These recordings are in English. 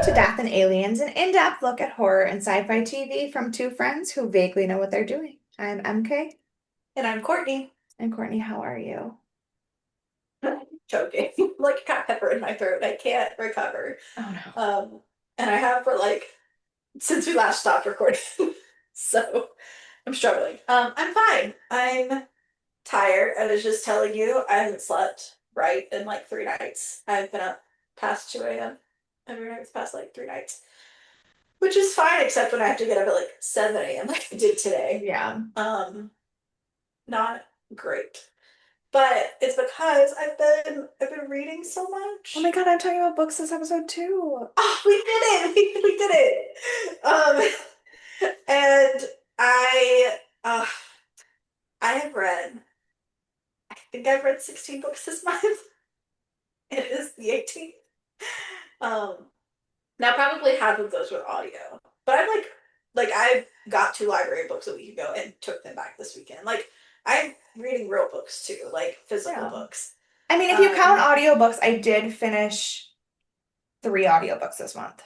to Death and Aliens, an in-depth look at horror and sci-fi TV from two friends who vaguely know what they're doing. I'm MK. And I'm Courtney. And Courtney, how are you? Choking. Like got pepper in my throat. I can't recover. Oh no. Um, and I have for like since we last stopped recording. So I'm struggling. I'm fine. I'm tired. I was just telling you I haven't slept right in like 3 nights. I've been up past 2 a.m. every night past like 3 nights. Which is fine, except when I have to get up at like 7 a.m. like I did today. Yeah. Um, not great. But it's because I've been reading so Oh my much. God, I'm talking about books this episode too. Oh, we did it! We did it! And I I have read, I think I've read 16 books this month. It is the 18th. Um, Now probably half of those were audio. But I got 2 library books a week ago and took them back this weekend. Like I'm reading real books too, like physical Yeah. books. I mean, if you count Um, audiobooks, I did finish 3 audiobooks this month.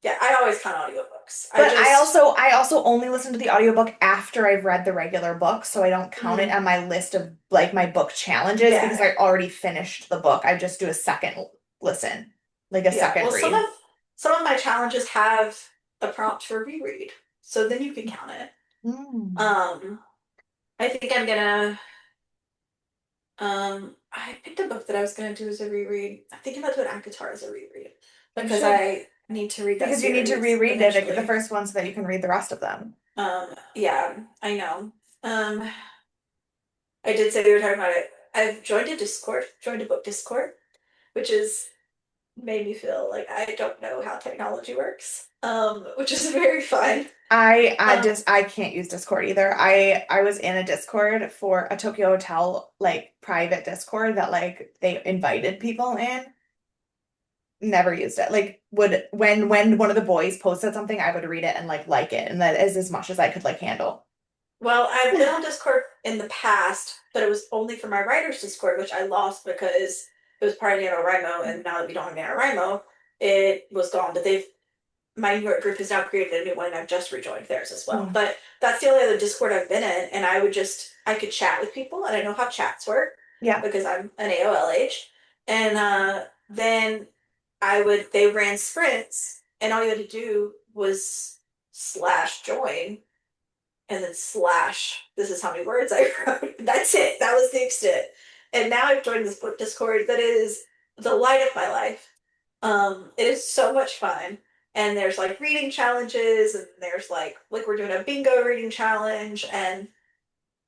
yeah, I always count audiobooks. I But I just also I also only listen to the audiobook after I've read the regular book, so I don't count it mm, on my list of like my book challenges because yeah, I already finished the book. I just do a second listen, like a yeah. second Well, some of read. some of my challenges have a prompt for reread, so then you can count it. Mm. Um, I think I'm gonna. I picked a book that I was gonna do as a reread. I'm thinking about doing Akatar as a reread You because should. I need to read that Because you need to series reread it, the eventually. first one, so that you can read the rest of them. Yeah, I know. Um, I did say we were talking about it. I've joined a book Discord, which is made me feel like I don't know how technology works, which is very fun. Um, I can't use Discord either. I was in a Discord for a Tokyo Hotel like private Discord that like they invited people in. Never used it. Like would when one of the boys posted something, I would read it and like it, and that is as much as I could like handle. well, I've been on Discord in the past, but it was only for my writer's Discord, which I lost because it was part of NaNoWriMo, and now that we don't have NaNoWriMo, it was gone. But my New York group has now created a new one, and I've just rejoined theirs as well. Mm. But that's the only other Discord I've been in, and I could chat with people, and I know how chats work Yeah. because I'm an AOL age. And then they ran sprints, and all you had to do was slash join and then slash, this is how many words I wrote. That's it. That was the extent. And now I've joined this book Discord that is the light of my life. It is so much fun. And there's like reading challenges, and there's like we're doing a bingo reading challenge, and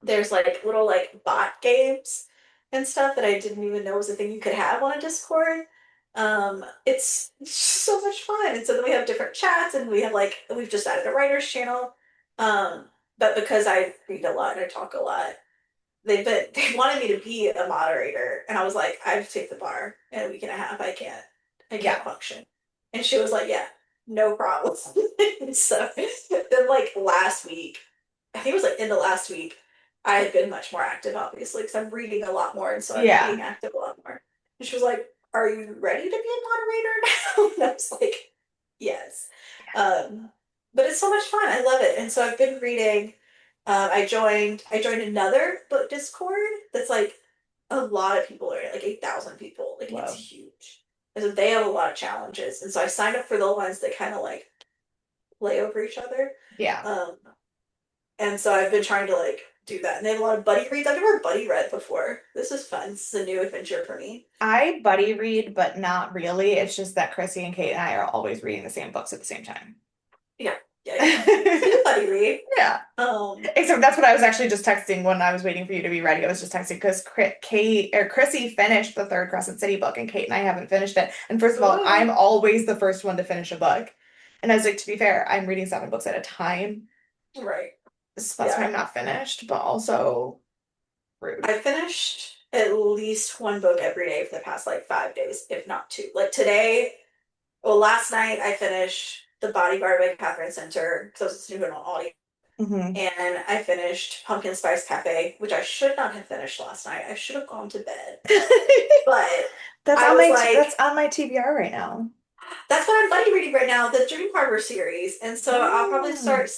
there's like little like bot games and stuff that I didn't even know was a thing you could have on a Discord. It's just so much fun. And so then we have different chats, and we've just added a writer's channel. Um, but because I read a lot and I talk a lot, they wanted me to be a moderator, and I was like, I have to take the bar in a week and a half. I Yeah. can't function. And she was like, yeah, no problem. So then like last week, I think it was like in the last week, I had been much more active, obviously, because I'm reading a lot more, and so I'm being Yeah. active a lot more. And she was like, "Are you ready to be a moderator now?" And I was like, "Yes." Um, but it's so much fun. I love it, and so I've been reading. I joined another book Discord that's like a lot of people are in it, like 8,000 people. Like it's Whoa. huge. And so they have a lot of challenges, and so I signed up for the ones that kind of like lay over each other. Yeah. Um, and so I've been trying to like do that. And they have a lot of buddy reads. I've never buddy read before. This is fun. This is a new adventure for me. I buddy read, but not really. It's just that Chrissy and Kate and I are always reading the same books at the same time. Yeah, yeah, yeah. I can buddy read. Yeah. Um, Except that's what I was actually just texting when I was waiting for you to be ready. I was just texting because Kate or Chrissy finished the third Crescent City book, and Kate and I haven't finished it. And first of all, I'm ooh, always the first one to finish a book. And I was like, to be fair, I'm reading 7 books at a time. right. So that's why Yeah. I'm not finished, but also rude. I finished at least one book every day for the past like 5 days, if not two. Like today, well, last night I finished The Bodyguard by Catherine Center because I was listening to it on audio. Hmm. And I finished Pumpkin Spice Cafe, which I should not have finished last night. I should have gone to bed. But I was like, That's on my TBR right now. That's what I'm buddy reading right now, the Dream Harbor series. And so I'll probably Oh, start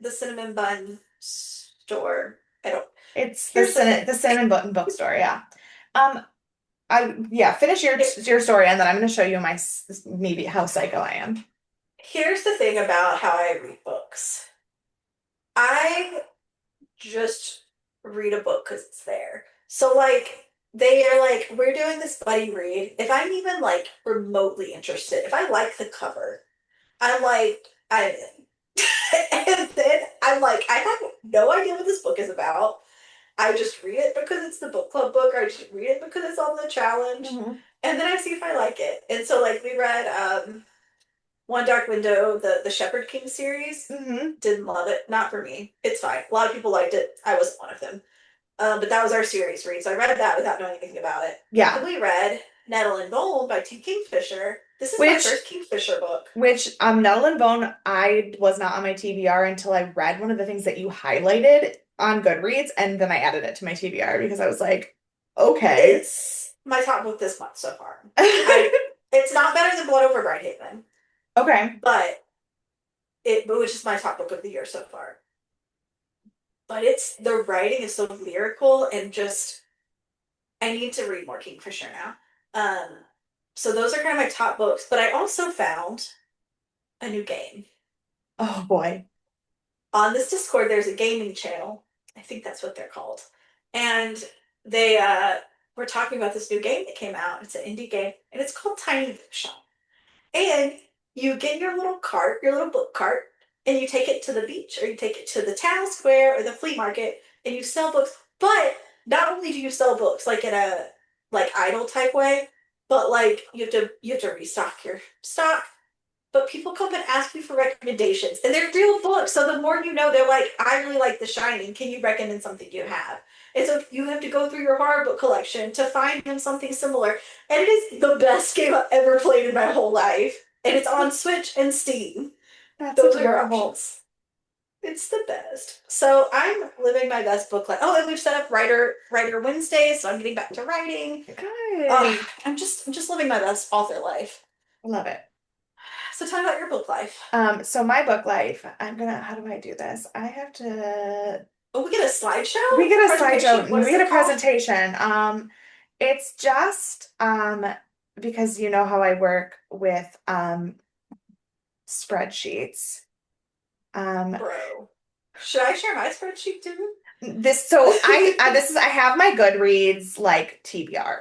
the cinnamon bun store. I don't. it's Here's the thing. the Cinnamon Button bookstore, yeah. Um, yeah, finish Here- your story and then I'm going to show you my maybe how psycho I am. Here's the thing about how I read books. I just read a book because it's there. So like they are like, we're doing this buddy read. If I'm even like remotely interested, if I like the cover, I'm like, I'm in. And then I'm like, I have no idea what this book is about. I just read it because it's the book club book, or I just read it because it's on the challenge. Hmm. And then I see if I like it. And so like we read One Dark Window, the Shepherd King series. Hmm. Didn't love it. Not for me. It's fine. A lot of people liked it. I wasn't one of them. But that was our series read, so I read that without knowing anything about it. Then Yeah. we read Nettle and Gold by T. Kingfisher. This is my Which first Kingfisher book. Nettle and Bone, I was not on my TBR until I read one of the things that you highlighted on Goodreads, and then I added it to my TBR because I was like, okay. It's my top book this month so far. I it's not better than Blood Over Brighthaven, Okay. but which is my top book of the year so far. But it's the writing is so lyrical and just I need to read more Kingfisher now. Um, so those are kind of my top books. But I also found a new game. Oh boy. On this Discord, there's a gaming channel. I think that's what they're called. And they were talking about this new game that came out. It's an indie game, and it's called Tiny Bookshop. And you get your little cart, your little book cart, and you take it to the beach or you take it to the town square or the flea market and you sell books. But not only do you sell books like in a like idle type way, but like you have to restock your stock. But people come and ask you for recommendations, and they're real books. So the more you know, they're like, I really like The Shining. Can you recommend something you have? And so you have to go through your horror book collection to find them something similar. And it is the best game I've ever played in my whole life. And it's on Switch and Steam. That's Those are your adorable. options. It's the best. So I'm living my best book life. Oh, and we've set up writer Wednesdays, so I'm getting back to writing. Good. I'm just living my best author life. I love it. So tell me about your book life. So my book life, how do I do this? I have to, Oh, we get a we slideshow get a presentation. slideshow, What we is get it a called? presentation. It's just, because you know how I work with, spreadsheets. Um, Bro. Should I share my spreadsheet too? I have my Goodreads like TBR,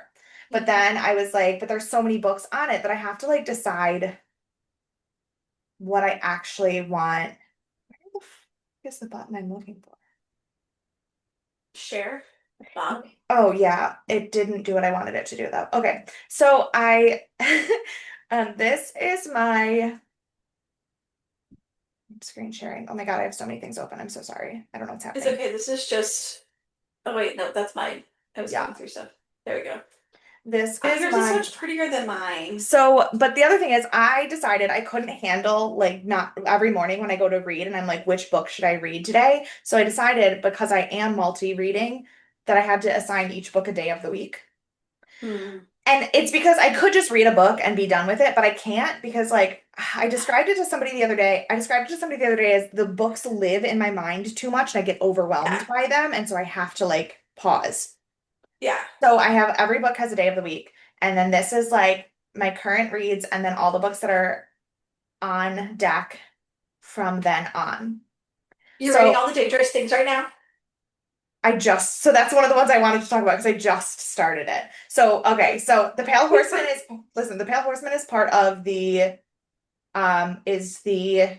but Mhm. then I was like, but there's so many books on it that I have to like decide what I actually want. Where the f is the button I'm looking for? Share. Bottom. Oh yeah, it didn't do what I wanted it to do though. Okay, so I, this is my screen sharing. Oh my God, I have so many things open. I'm so sorry. I don't know what's It's happening. okay. This is just. Oh wait, no, that's mine. I was Yeah, flipping through stuff. There we go. this Oh, is yours is so my. much prettier than mine. So, but the other thing is, I decided I couldn't handle like not every morning when I go to read and I'm like, which book should I read today? So I decided because I am multi-reading that I had to assign each book a day of the week. Hmm. And it's because I could just read a book and be done with it, but I can't because like I described it to somebody the other day. I described it to somebody the other day as the books live in my mind too much and I get overwhelmed Yeah. by them, and so I have to like pause. Yeah. So I have every book has a day of the week, and then this is like my current reads and then all the books that are on deck from then on. You're writing So all the dangerous things right now? so that's one of the ones I wanted to talk about because I just started it. So okay, so the Pale Horseman is listen, the Pale Horseman is part of the is the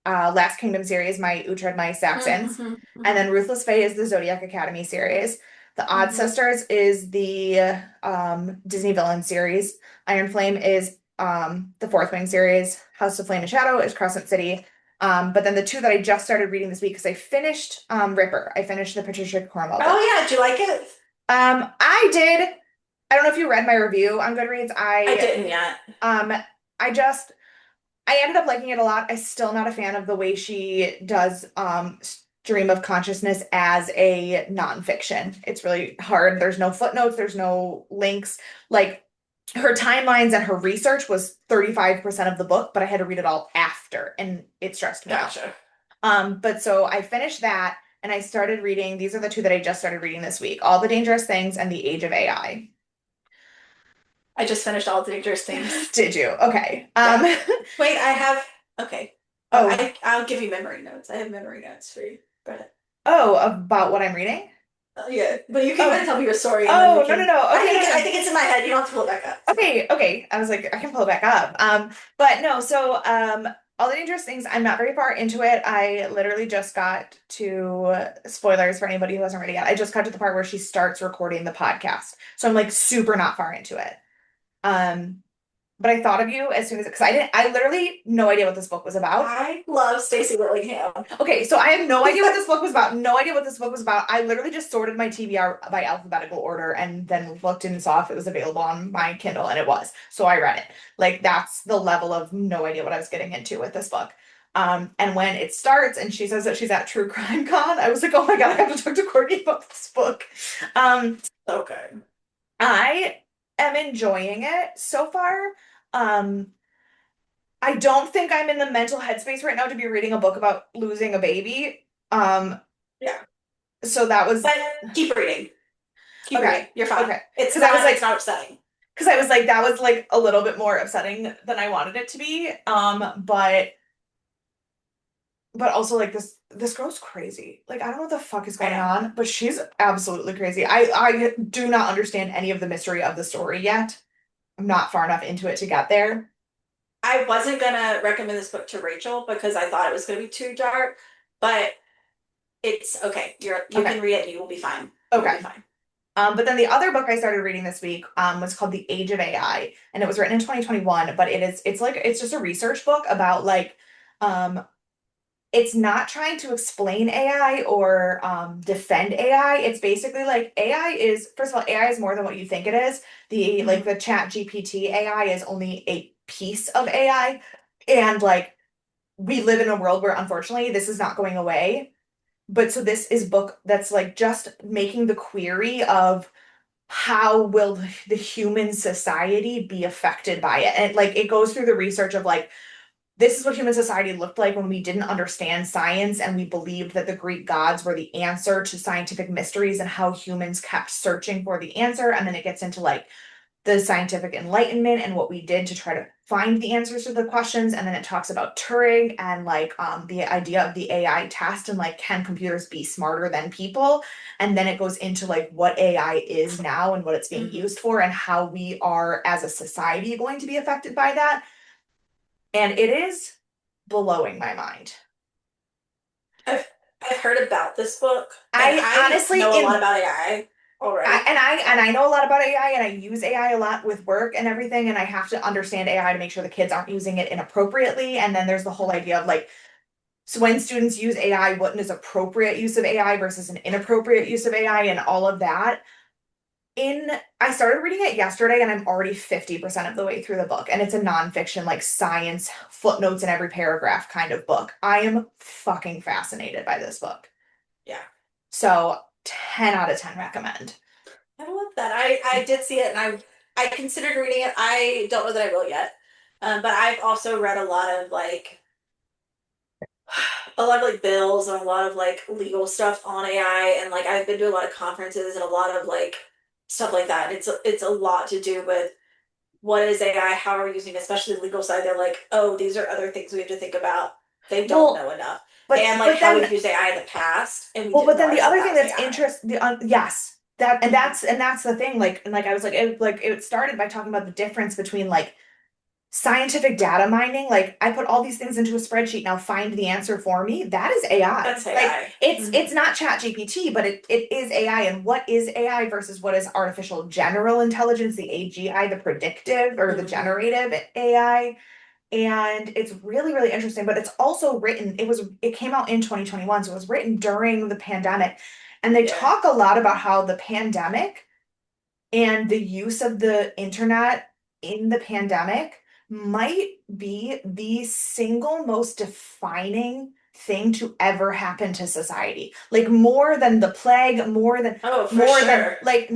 Last Kingdom series, my Uhtred, my Saxons. Mm-hmm. And Mm-hmm. then Ruthless Fae is the Zodiac Academy series. The Odd Mm-hmm. Sisters is the Disney Villain series. Iron Flame is the Fourth Wing series. House of Flame and Shadow is Crescent City. But then the two that I just started reading this week because I finished Ripper. I finished the Patricia Cornwell book. Oh yeah, did you like it? I did. I don't know if you read my review on Goodreads. I didn't yet. Um I just I ended up liking it a lot. I'm still not a fan of the way she does stream of consciousness as a nonfiction. It's really hard. There's no footnotes, there's no links. Like her timelines and her research was 35% of the book, but I had to read it all after, and it stressed me out. Gotcha. But so I finished that and I started reading, these are the two that I just started reading this week, All the Dangerous Things and The Age of AI. I just finished all the dangerous things. Did you? Okay. Yeah. Wait, I have. Okay. Oh, I'll give you memory notes. I have memory notes for you. Go ahead. oh, about what I'm reading? Yeah, but you can kind Oh, of tell me your story, and then we oh, no, no, can. no. Okay, no, I no. think it's in my head. You don't have to pull it back up. It's okay. Okay, okay. I was like, I can pull it back up. But no, so All the Dangerous Things, I'm not very far into it. I literally just got to spoilers for anybody who hasn't read it yet. I just got to the part where she starts recording the podcast. So I'm like super not far into it. Um, but I thought of you as soon as because I literally no idea what this book was about. I love Stacey Willingham. Okay, so I have no idea what this book was about. No idea what this book was about. I literally just sorted my TBR by alphabetical order and then looked and saw if it was available on my Kindle, and it was. So I read it. Like that's the level of no idea what I was getting into with this book. And when it starts and she says that she's at True Crime Con, I was like, oh my God, I have to talk to Courtney about this book. Um, Okay. I am enjoying it so far. Um, I don't think I'm in the mental headspace right now to be reading a book about losing a baby. Um, Yeah, so that was but keep reading. Keep okay. reading. You're fine. Okay. Because I was It's like, not upsetting. because I was like, that was like a little bit more upsetting than I wanted it to be. But also like this girl's crazy. Like I don't know what the fuck is I going know. on, but she's absolutely crazy. I do not understand any of the mystery of the story yet. I'm not far enough into it to get there. I wasn't gonna recommend this book to Rachel because I thought it was gonna be too dark, but it's okay. You Okay. can read it and you will be fine. You will be Okay. fine. But then the other book I started reading this week was called The Age of AI, and it was written in 2021, but it's just a research book about like um it's not trying to explain AI or defend AI. It's basically like AI is, first of all, AI is more than what you think it is. Hmm. The Chat GPT AI is only a piece of AI. And like we live in a world where unfortunately this is not going away. But so this is book that's like just making the query of how will the human society be affected by it? And like it goes through the research of like this is what human society looked like when we didn't understand science and we believed that the Greek gods were the answer to scientific mysteries and how humans kept searching for the answer. And then it gets into like the scientific enlightenment and what we did to try to find the answers to the questions. And then it talks about Turing and like the idea of the AI test and like can computers be smarter than people? And then it goes into like what AI is now and what it's being Hmm. used for and how we are as a society going to be affected by that. And it is blowing my mind. I've I've heard about this book, and I I honestly know a lot in about AI already. I know a lot about AI and I use AI a lot with work and everything and I have to understand AI to make sure the kids aren't using it inappropriately and then there's the whole idea of like so when students use AI what is appropriate use of AI versus an inappropriate use of AI and all of that. In I started reading it yesterday and I'm already 50% of the way through the book and it's a nonfiction like science footnotes in every paragraph kind of book. I am fucking fascinated by this book. Yeah, So 10 out of 10 recommend. I love that. I did see it, and I considered reading it. I don't know that I will yet, but I've also read a lot of like bills and a lot of like legal stuff on AI, and like I've been to a lot of conferences and a lot of like stuff like that. It's a lot to do with what is AI, how are we using it, especially the legal side. They're like, oh, these are other things we have to think about. They don't Well, know enough. but And like but how then we've used AI in the past, and we well, didn't but then the realize that other that thing was that's AI. interest the yes, that and Hmm. that's the thing like and like I was like it started by talking about the difference between like scientific data mining, like I put all these things into a spreadsheet, now find the answer for me. That is AI. That's Like AI. it's not Chat GPT, but it is AI. And what is AI versus what is artificial general intelligence, the AGI, the predictive or the Hmm. generative AI? And it's really, really interesting, but it's also written, it came out in 2021, so it was written during the pandemic. And they Yeah. talk a lot about how the pandemic and the use of the internet in the pandemic might be the single most defining thing to ever happen to society. Like more than the plague, Oh, for more than sure. like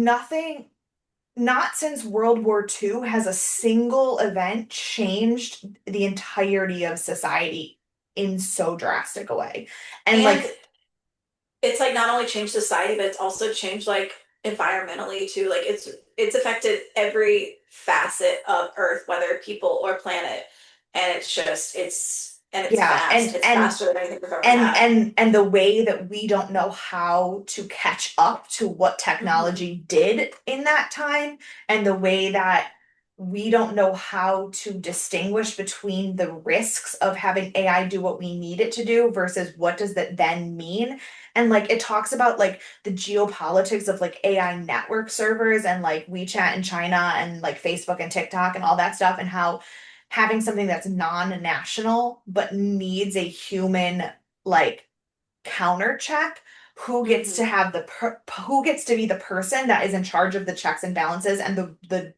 not since World War II has a single event changed the entirety of society in so drastic a way. And And like, it's like not only changed society, but it's also changed like environmentally too. Like it's affected every facet of Earth, whether people or planet. And it's just it's yeah, fast. It's faster than anything we've ever and had. and the way that we don't know how to catch up to what Hmm. technology did in that time, and the way that we don't know how to distinguish between the risks of having AI do what we need it to do versus what does that then mean. And like it talks about like the geopolitics of like AI network servers and like WeChat in China and like Facebook and TikTok and all that stuff, and how having something that's non-national but needs a human like counter check, who gets to Hmm. have who gets to be the person that is in charge of the checks and balances and the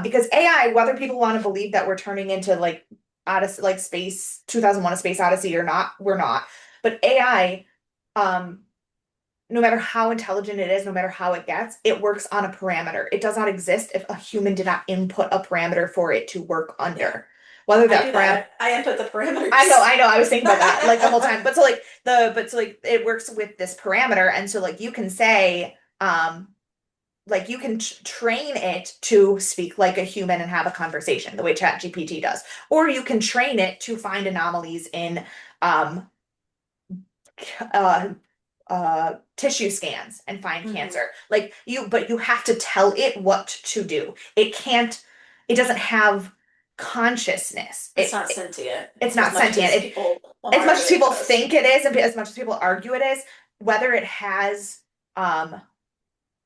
because AI, whether people want to believe that we're turning into like Odyssey, like space 2001 a space odyssey or not, we're not. But AI, um no matter how intelligent it is, no matter how it gets, it works on a parameter. It does not exist if a human did not input a parameter for it to work Yeah. under. Whether I that do param that. I input the parameters. I know, I was thinking about that like the whole time. But so like it works with this parameter, and so like you can say, like you can train it to speak like a human and have a conversation the way ChatGPT does, or you can train it to find anomalies in um uh tissue scans and find Hmm. cancer. Like but you have to tell it what to do. It doesn't have consciousness. It's not sentient It's as not much sentient. as people will As much argue as it people does. think it is, and as much as people argue it is, whether it has um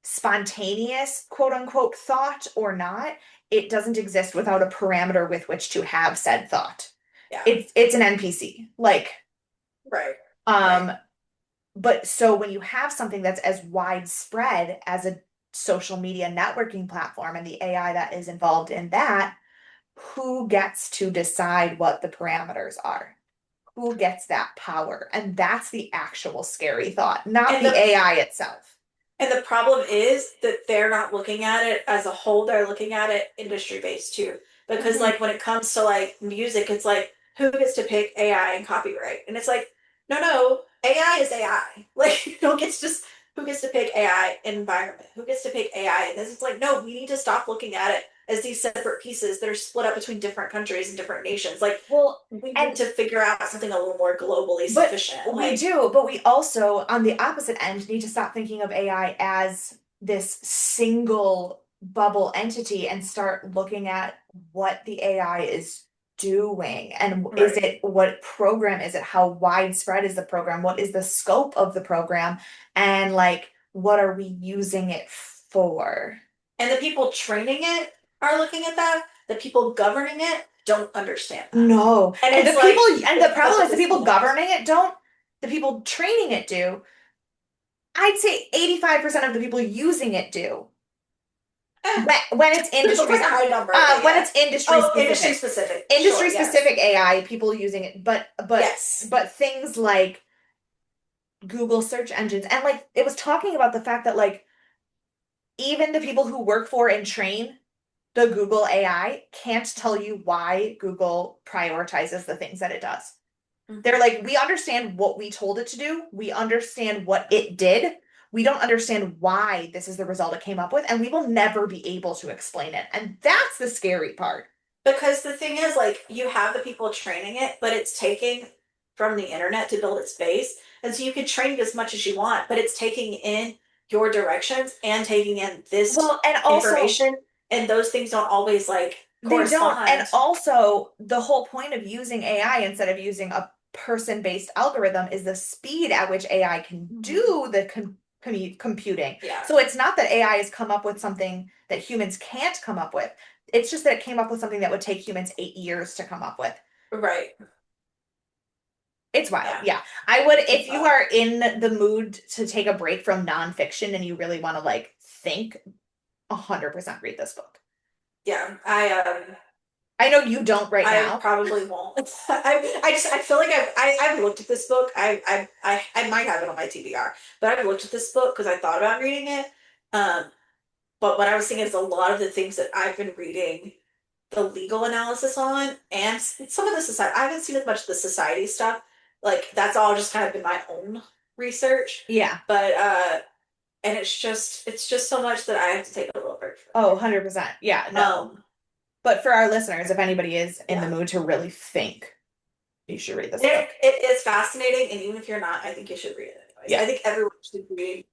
spontaneous quote unquote thought or not, it doesn't exist without a parameter with which to have said thought. Yeah. It's an NPC. Like, Right. Right. um, but so when you have something that's as widespread as a social media networking platform and the AI that is involved in that, who gets to decide what the parameters are? Who gets that power? And that's the actual scary thought, not And the AI itself. the problem is that they're not looking at it as a whole. They're looking at it industry based too. Because Mhm. like when it comes to like music, it's like who gets to pick AI and copyright? And it's like, no, AI is AI. Like you don't get to just who gets to pick AI and environment? Who gets to pick AI? And this is like, no, we need to stop looking at it as these separate pieces that are split up between different countries and different nations. Like Well, we need and to figure out something a little more globally but sufficient. we Like, do, but we also, on the opposite end, need to stop thinking of AI as this single bubble entity and start looking at what the AI is doing. And is right. it, what program is it? How widespread is the program? What is the scope of the program? And like, what are we using it for? And the people training it are looking at that. The people governing it don't understand that. No. And And it's like, the it's such problem a is the people disconnect. governing it don't, the people training it do. I'd say 85% of the people using it do. Eh, When it's feels like industry, a high number, but when yeah. it's industry Oh, industry specific, specific. Sure, industry yes. specific AI, people using it, Yes. but things like Google search engines, and like it was talking about the fact that like even the people who work for and train the Google AI can't tell you why Google prioritizes the things that it does. They're Mm-hmm. like, we understand what we told it to do. We understand what it did. We don't understand why this is the result it came up with, and we will never be able to explain it. And that's the scary part. Because the thing is, like, you have the people training it, but it's taking from the internet to build its base. And so you can train it as much as you want, but it's taking in your directions and taking in this Well, and also information. And those things don't always like they don't, and correspond. also the whole point of using AI instead of using a person-based algorithm is the speed at which AI can Mhm. do the computing. Yeah, So it's not that AI has come up with something that humans can't come up with. It's just that it came up with something that would take humans 8 years to come up with. right. It's wild. Yeah, Yeah. I would, it's if you wild. are in the mood to take a break from nonfiction and you really want to like think, 100% read this book. Yeah, I know you don't right I now. probably won't. I feel like I've looked at this book. I might have it on my TBR, but I've looked at this book because I thought about reading it. Um, But what I was thinking is a lot of the things that I've been reading the legal analysis on, and some of the society, I haven't seen as much of the society stuff. Like that's all just kind of been my own research. Yeah. But and it's just so much that I have to take a little break from Oh, it. 100%. Yeah, no. Um, But for our listeners, if anybody is in the yeah. mood to really think, you should read this book. It is fascinating, and even if you're not, I think you should read it anyways. Yeah. I think everyone should read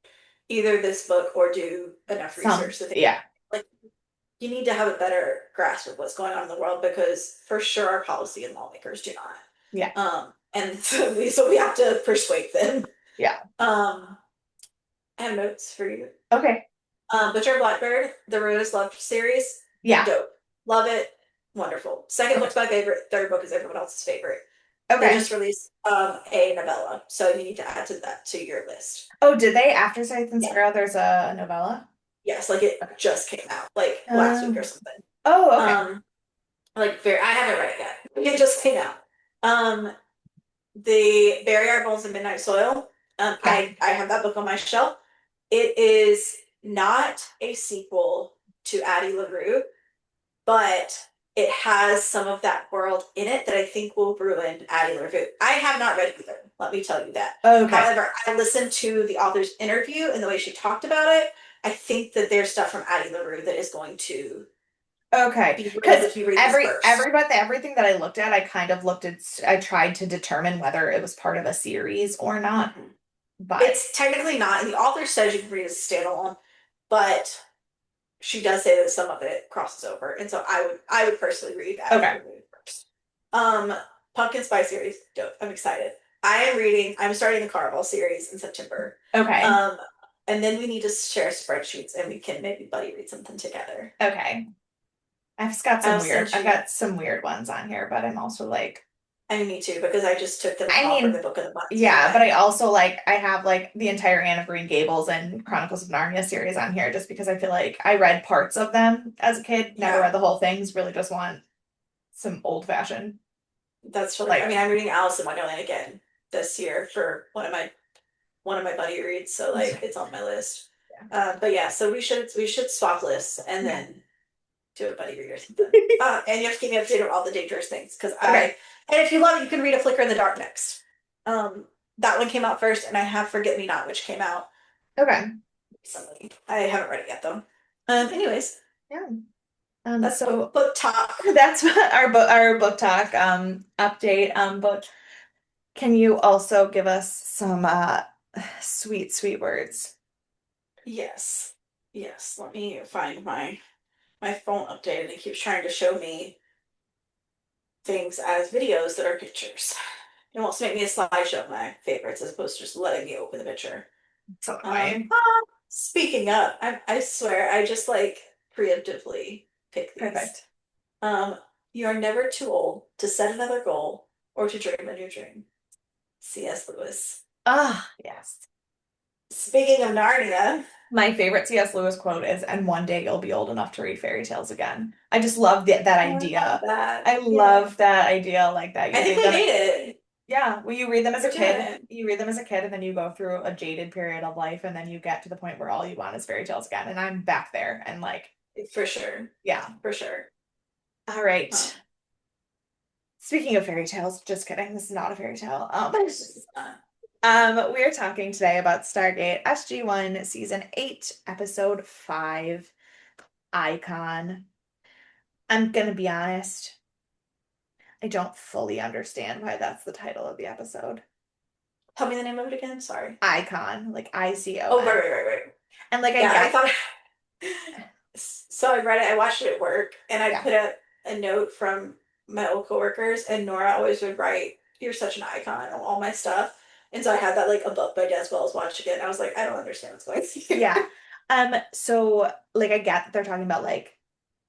either this book or do enough research to think Yeah. like you need to have a better grasp of what's going on in the world because for sure our policy and lawmakers do not. Yeah. And so we have to persuade them. Yeah. I have notes for you. Okay. Butcher and Blackbird, the Rose Love series, Yeah. dope. Love it. Wonderful. Second Okay. book's my favorite. Third book is everyone else's favorite. They Okay. just released a novella, so you need to add to that to your list. Oh, did they? After Scythe and Yeah. Sparrow, there's a novella? Yes, like it Okay. just came out, like last week or Um, something. oh, okay. Um, like very, I haven't read it yet. It just came out. Um, the Bury Our Bones in Midnight Soil. Yeah. I have that book on my shelf. It is not a sequel to Addie LaRue, but it has some of that world in it that I think will ruin Addie LaRue. I have not read it either, let me tell you that. Okay. However, I listened to the author's interview and the way she talked about it. I think that there's stuff from Addie LaRue that is going to Okay. be ruined Because if you read this first. everything that I looked at, I kind of looked at, I tried to determine whether it was part of a series or not. Mhm. But It's technically not, and the author says you can read it as a standalone, but she does say that some of it crosses over, and so I would personally read Addie okay. LaRue first. Um, Pumpkin Spice series, dope. I'm excited. I'm starting the Caraval series in September. Okay. Um, and then we need to share spreadsheets and we can maybe buddy read something together. Okay. I'll send I've you. got some weird ones on here, but I'm also like, I mean, me too, because I just took them I off for the mean, book of the month yeah, but I anyway. also like I have like the entire Anne of Green Gables and Chronicles of Narnia series on here just because I feel like I read parts of them as a kid, never read Yeah, the whole things, really just want some old fashioned that's really. I like mean, I'm reading Alice in Wonderland again this year for one of my buddy reads, so like it's on my list. But yeah, so we should swap lists and yeah. then do a buddy read or something. And you have to keep me updated on all the dangerous things because Okay. I and if you love it, you can read A Flicker in the Dark next. That one came out first, and I have Forget Me Not, which came out Okay. recently. I haven't read it yet though. Anyways, Yeah. that's So book talk. that's what our book talk update. But can you also give us some sweet words? Yes, yes. Let me find my phone updated. It keeps trying to show me things as videos that are pictures. It wants to make me a slideshow of my favorites as opposed to just letting me open the picture. So annoying. Speaking of, I swear, I just like preemptively pick these. Perfect. Um, you are never too old to set another goal or to dream a new dream. C.S. Lewis. Ah, yes. Speaking of Narnia, My favorite C.S. Lewis quote is, "And one day you'll be old enough to read fairy tales again." I just love that oh, I love idea. that. I Yeah. love that idea like that. I You think read we them. made it. Yeah, well, you read them as a We're doing kid. it. You read them as a kid, and then you go through a jaded period of life, and then you get to the point where all you want is fairy tales again. And I'm back there, and like, For sure. yeah. For sure. All Um, right. Speaking of fairy tales, just kidding. This is not a fairy tale. uh, We are talking today about Stargate SG-1 Season 8, Episode 5, Icon. I'm gonna be honest, I don't fully understand why that's the title of the episode. tell me the name of it again. Sorry. Icon, like Oh, ICON. right. And like I Yeah, I get, thought. So I read it. I watched it at work, and I yeah, put a note from my old coworkers, and Nora always would write, "You're such an icon" on all my stuff. And so I had that like above my desk while I was watching it. And I was like, I don't understand what's going on yeah. here. So like I get that they're talking about like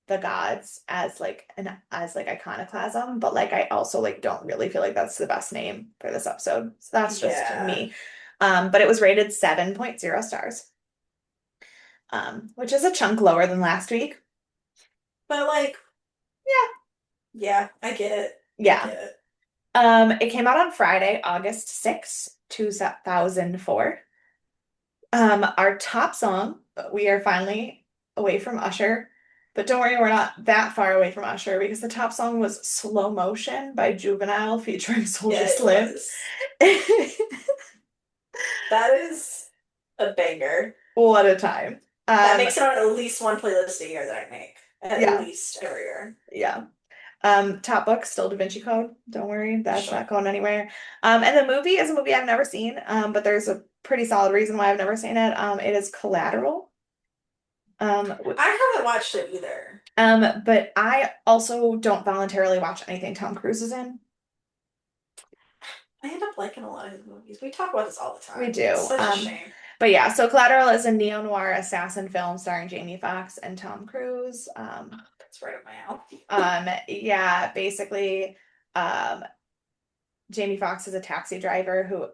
the gods as like an as like iconoclasm, but like I also like don't really feel like that's the best name for this episode. So that's just Yeah, me. But it was rated 7.0 stars, which is a chunk lower than last week. but like, Yeah. yeah, I get it. I Yeah. get it. It came out on Friday, August 6th, 2004. Our top song, we are finally away from Usher. But don't worry, we're not that far away from Usher because the top song was Slow Motion by Juvenile featuring Yeah, Soulja it Slim. was. That is a banger. What a time. That Um, makes it on at least one playlist a year that I make. At yeah, least every year. yeah. Top book, still Da Vinci Code. Don't worry, that's Sure. not going anywhere. And the movie is a movie I've never seen, but there's a pretty solid reason why I've never seen it. It is Collateral. I haven't watched it either. But I also don't voluntarily watch anything Tom Cruise is in. I end up liking a lot of his movies. We talk about this all the We time. It's do. such a shame. But yeah, so Collateral is a neo-noir assassin film starring Jamie Foxx and Tom Cruise. That's right up my alley. Yeah, basically, um, Jamie Foxx is a taxi driver who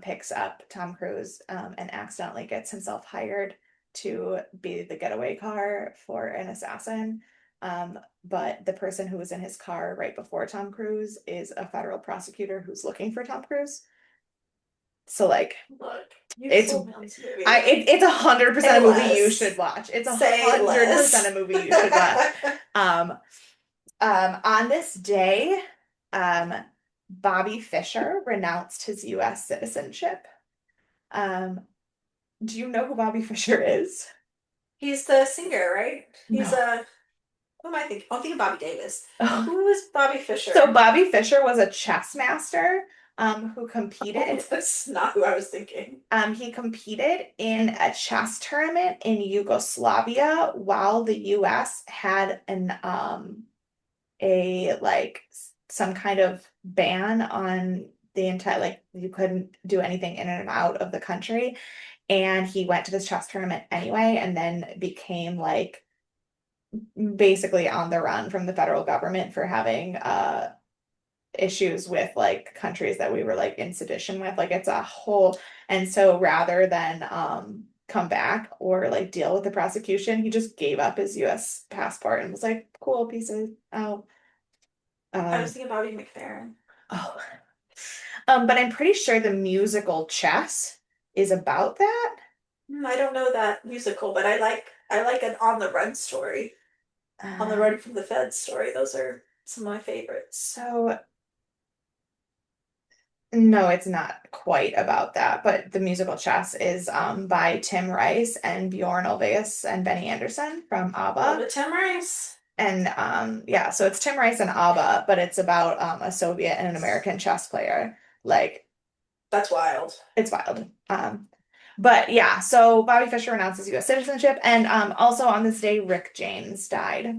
picks up Tom Cruise and accidentally gets himself hired to be the getaway car for an assassin. But the person who was in his car right before Tom Cruise is a federal prosecutor who's looking for Tom Cruise. So like Look, you it's sold me on this movie. it's 100% Say a movie you less. should watch. It's a Say 100% a less. movie you should watch. Um, on this day, um, Bobby Fischer renounced his U.S. citizenship. Um, do you know who Bobby Fischer is? He's the singer, right? He's No. who am I thinking? I'm thinking Bobby Davis. Oh. Who is Bobby So Fischer? Bobby Fischer was a chess master who Oh, competed. that's not who I was thinking. He competed in a chess tournament in Yugoslavia while the U.S. had an a like some kind of ban on the entire like you couldn't do anything in and out of the country. And he went to this chess tournament anyway, and then became like basically on the run from the federal government for having issues with like countries that we were like in sedition with. Like it's a whole, and so rather than come back or like deal with the prosecution, he just gave up his US passport and was like, cool, pieces out. I was Um, thinking Bobby McFerrin. oh. But I'm pretty sure the musical Chess is about that. I don't know that musical, but I like an on the run story. On the Um, run from the feds story. Those are some of my favorites. so no, it's not quite about that, but the musical Chess is by Tim Rice and Bjorn Ulvaeus and Benny Andersson from Love ABBA. it, Tim Rice. And yeah, so it's Tim Rice and ABBA, but it's about a Soviet and an American chess player. Like That's wild. it's wild. But yeah, so Bobby Fischer announces US citizenship, and also on this day, Rick James died.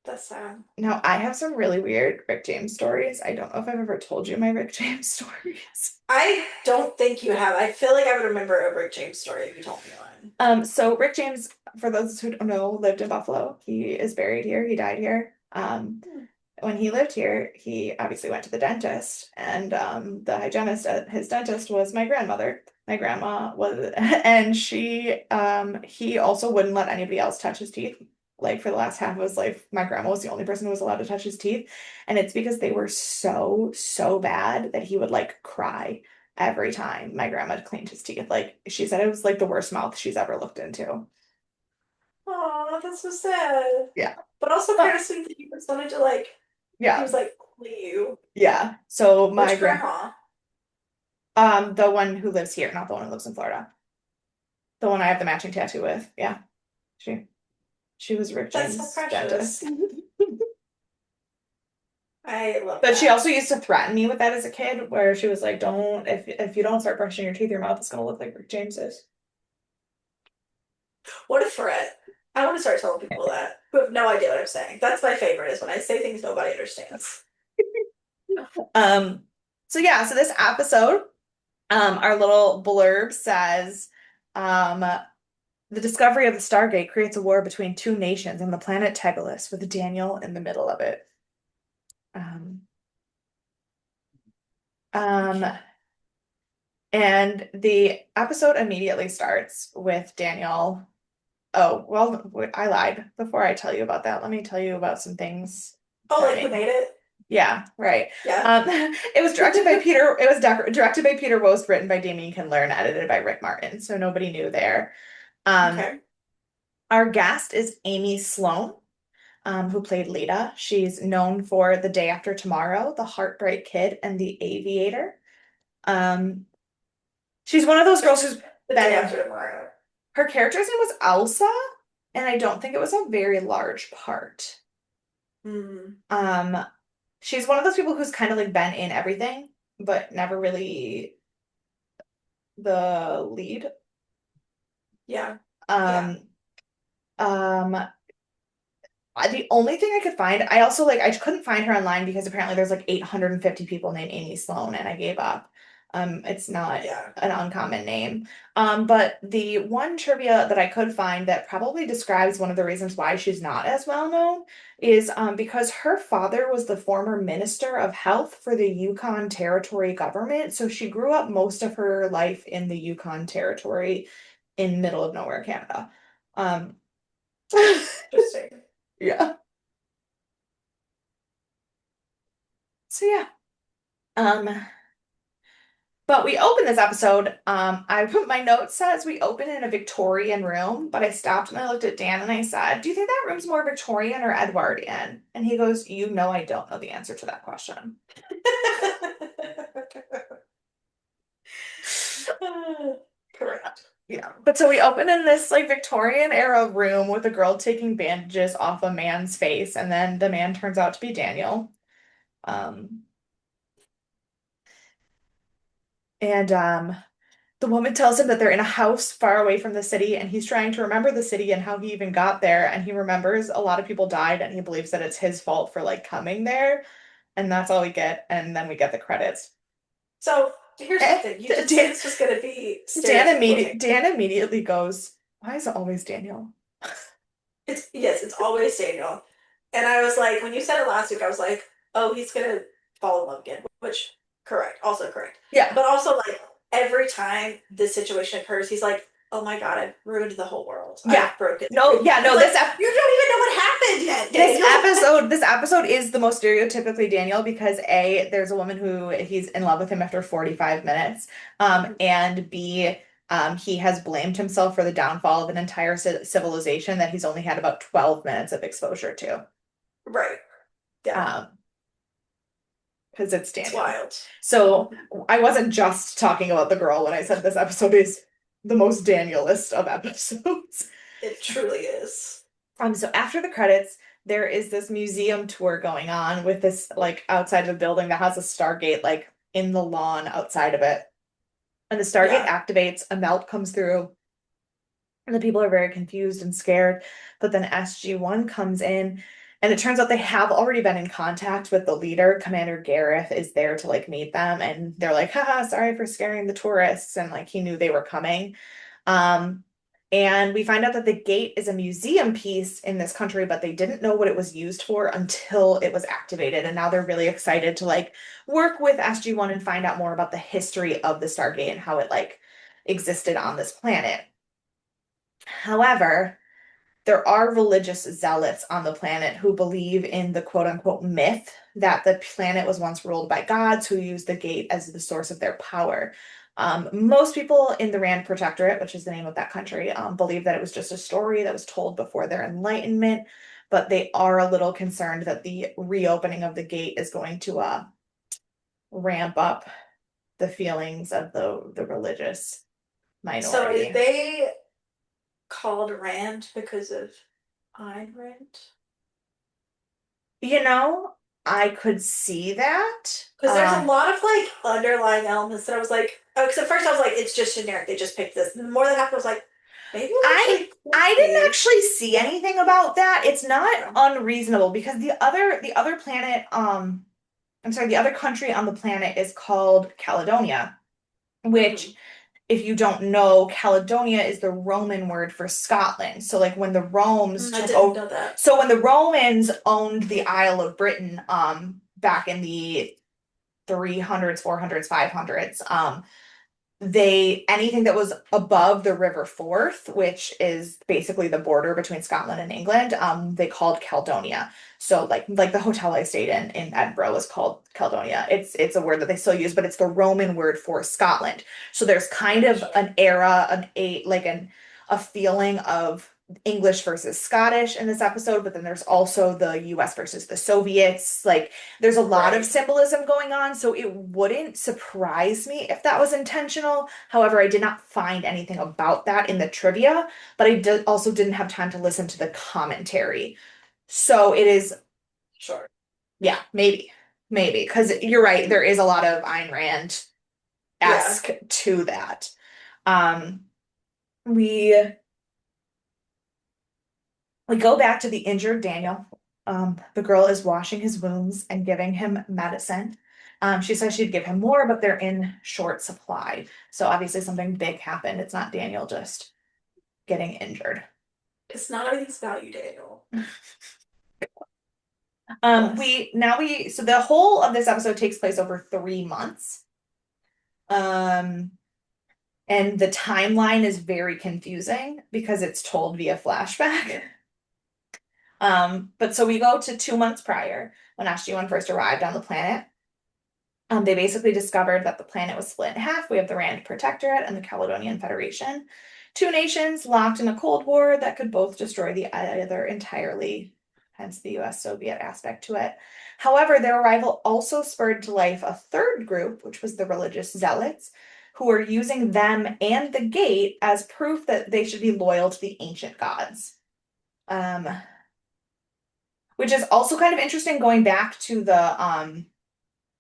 That's sad. Now, I have some really weird Rick James stories. I don't know if I've ever told you my Rick James stories. I don't think you have. I feel like I would remember a Rick James story if you told me one. So Rick James, for those who don't know, lived in Buffalo. He is buried here. He died here. Hmm. When he lived here, he obviously went to the dentist, and the hygienist at his dentist was my grandmother. My grandma was, and he also wouldn't let anybody else touch his teeth. Like for the last half of his life, my grandma was the only person who was allowed to touch his teeth. And it's because they were so, so bad that he would like cry every time my grandma cleaned his teeth. Like she said it was like the worst mouth she's ever looked into. Oh, that's so sad. Yeah. But also Uh, kind of sweet that you just wanted to like. He yeah. was like, "You." Yeah. So my Which grand grandma? the one who lives here, not the one who lives in Florida. The one I have the matching tattoo with. Yeah. She she was Rick That's so James' precious. dentist. I love But she that. also used to threaten me with that as a kid, where she was like, "Don't if you don't start brushing your teeth, your mouth is gonna look like Rick James's." What a threat. I want to start telling people that who have no idea what I'm saying. That's my favorite is when I say things nobody understands. Um, so yeah, so this episode, our little blurb says, the discovery of the Stargate creates a war between two nations on the planet Tegelis, with Daniel in the middle of it. Um, um, and the episode immediately starts with Daniel. Oh, well, I lied. Before I tell you about that, let me tell you about some things Oh, that like who made. made it? Yeah, right. Yeah. It was directed by Peter. It was directed by Peter Wost, written by Damien Kindler, and edited by Rick Martin. So nobody knew there. Um, Okay. our guest is Amy Sloan, who played Lita. She's known for The Day After Tomorrow, The Heartbreak Kid, and The Aviator. Um, she's one of those girls who's The been day in. after tomorrow. Her character's name was Elsa, and I don't think it was a very large part. Hmm. Um, she's one of those people who's kind of like been in everything, but never really the lead. Yeah. Yeah. Um, um, the only thing I could find, I also like, I couldn't find her online because apparently there's like 850 people named Amy Sloan, and I gave up. It's not Yeah. an uncommon name. But the one trivia that I could find that probably describes one of the reasons why she's not as well known is because her father was the former Minister of Health for the Yukon Territory government. So she grew up most of her life in the Yukon Territory in middle of nowhere, Canada. Um, Interesting. yeah. So yeah. Um, but we open this episode. I put my note says we open in a Victorian room, but I stopped and I looked at Dan and I said, "Do you think that room's more Victorian or Edwardian?" And he goes, "You know, I don't know the answer to that question." Correct. Yeah. But so we open in this like Victorian era room with a girl taking bandages off a man's face, and then the man turns out to be Daniel. Um, and the woman tells him that they're in a house far away from the city, and he's trying to remember the city and how he even got there. And he remembers a lot of people died, and he believes that it's his fault for like coming there. And that's all we get. And then we get the credits. So here's the Eh, thing. You did say Dan, this was going to be stereotypical thing. Dan immediately goes, "Why is it always Daniel?" It's yes, it's always Daniel. And I was like, when you said it last week, I was like, oh, he's gonna fall in love again, which correct, also correct. Yeah. But also like every time this situation occurs, he's like, oh my God, I've ruined the whole world. Yeah. I've broken No, everything. yeah, And it's no, like, you don't even know what happened yet, Daniel. this episode is the most stereotypically Daniel because A, there's a woman who he's in love with him after 45 minutes. And B, he has blamed himself for the downfall of an entire civilization that he's only had about 12 minutes of exposure to. Right. Yeah. Um, because it's It's Daniel. wild. So I wasn't just talking about the girl when I said this episode is the most Danielist of episodes. It truly is. So after the credits, there is this museum tour going on with this like outside of the building that has a Stargate like in the lawn outside of it. And the Stargate Yeah. activates, a melt comes through, and the people are very confused and scared. But then SG-1 comes in, and it turns out they have already been in contact with the leader. Commander Gareth is there to like meet them, and they're like, haha, sorry for scaring the tourists. And like he knew they were coming. Um, and we find out that the gate is a museum piece in this country, but they didn't know what it was used for until it was activated. And now they're really excited to like work with SG-1 and find out more about the history of the Stargate and how it like existed on this planet. However, there are religious zealots on the planet who believe in the quote unquote myth that the planet was once ruled by gods who used the gate as the source of their power. Most people in the Rand Protectorate, which is the name of that country, believe that it was just a story that was told before their enlightenment, but they are a little concerned that the reopening of the gate is going to ramp up the feelings of the religious So is minority. they called Rand because of Ayn Rand? You know, I could see that. Because there's a lot of like underlying elements that I was like, oh, because at first I was like, it's just generic. They just picked this. And the more that happened, I was like, maybe it I actually could I didn't be. actually see anything about that. It's not Okay. unreasonable because the other planet, I'm sorry, the other country on the planet is called Caledonia, which Mhm. if you don't know, Caledonia is the Roman word for Scotland. So like when the Romans I took didn't over, know that. so when the Romans owned the Isle of Britain, back in the 300s, 400s, 500s, they anything that was above the River Forth, which is basically the border between Scotland and England, they called Caledonia. So like the hotel I stayed in Edinburgh was called Caledonia. It's a word that they still use, but it's the Roman word for Scotland. So there's kind of Gotcha. an era, an a like an a feeling of English versus Scottish in this episode, but then there's also the US versus the Soviets. Like there's a lot of Right. symbolism going on, so it wouldn't surprise me if that was intentional. However, I did not find anything about that in the trivia, but I did also didn't have time to listen to the commentary. So it is, Sure. yeah, maybe, because you're right, there is a lot of Ayn Yeah. Rand-esque to that. Um, we We go back to the injured Daniel. The girl is washing his wounds and giving him medicine. She says she'd give him more, but they're in short supply. So obviously something big happened. It's not Daniel just getting injured. It's not everything's value, Daniel. Bless. So the whole of this episode takes place over 3 months. Um, and the timeline is very confusing because it's told via flashback. But so we go to 2 months prior when SG-1 first arrived on the planet. They basically discovered that the planet was split in half. We have the Rand Protectorate and the Caledonian Federation. Two nations locked in a Cold War that could both destroy the other entirely, hence the US Soviet aspect to it. However, their arrival also spurred to life a third group, which was the religious zealots, who were using them and the gate as proof that they should be loyal to the ancient gods. Um, which is also kind of interesting going back to the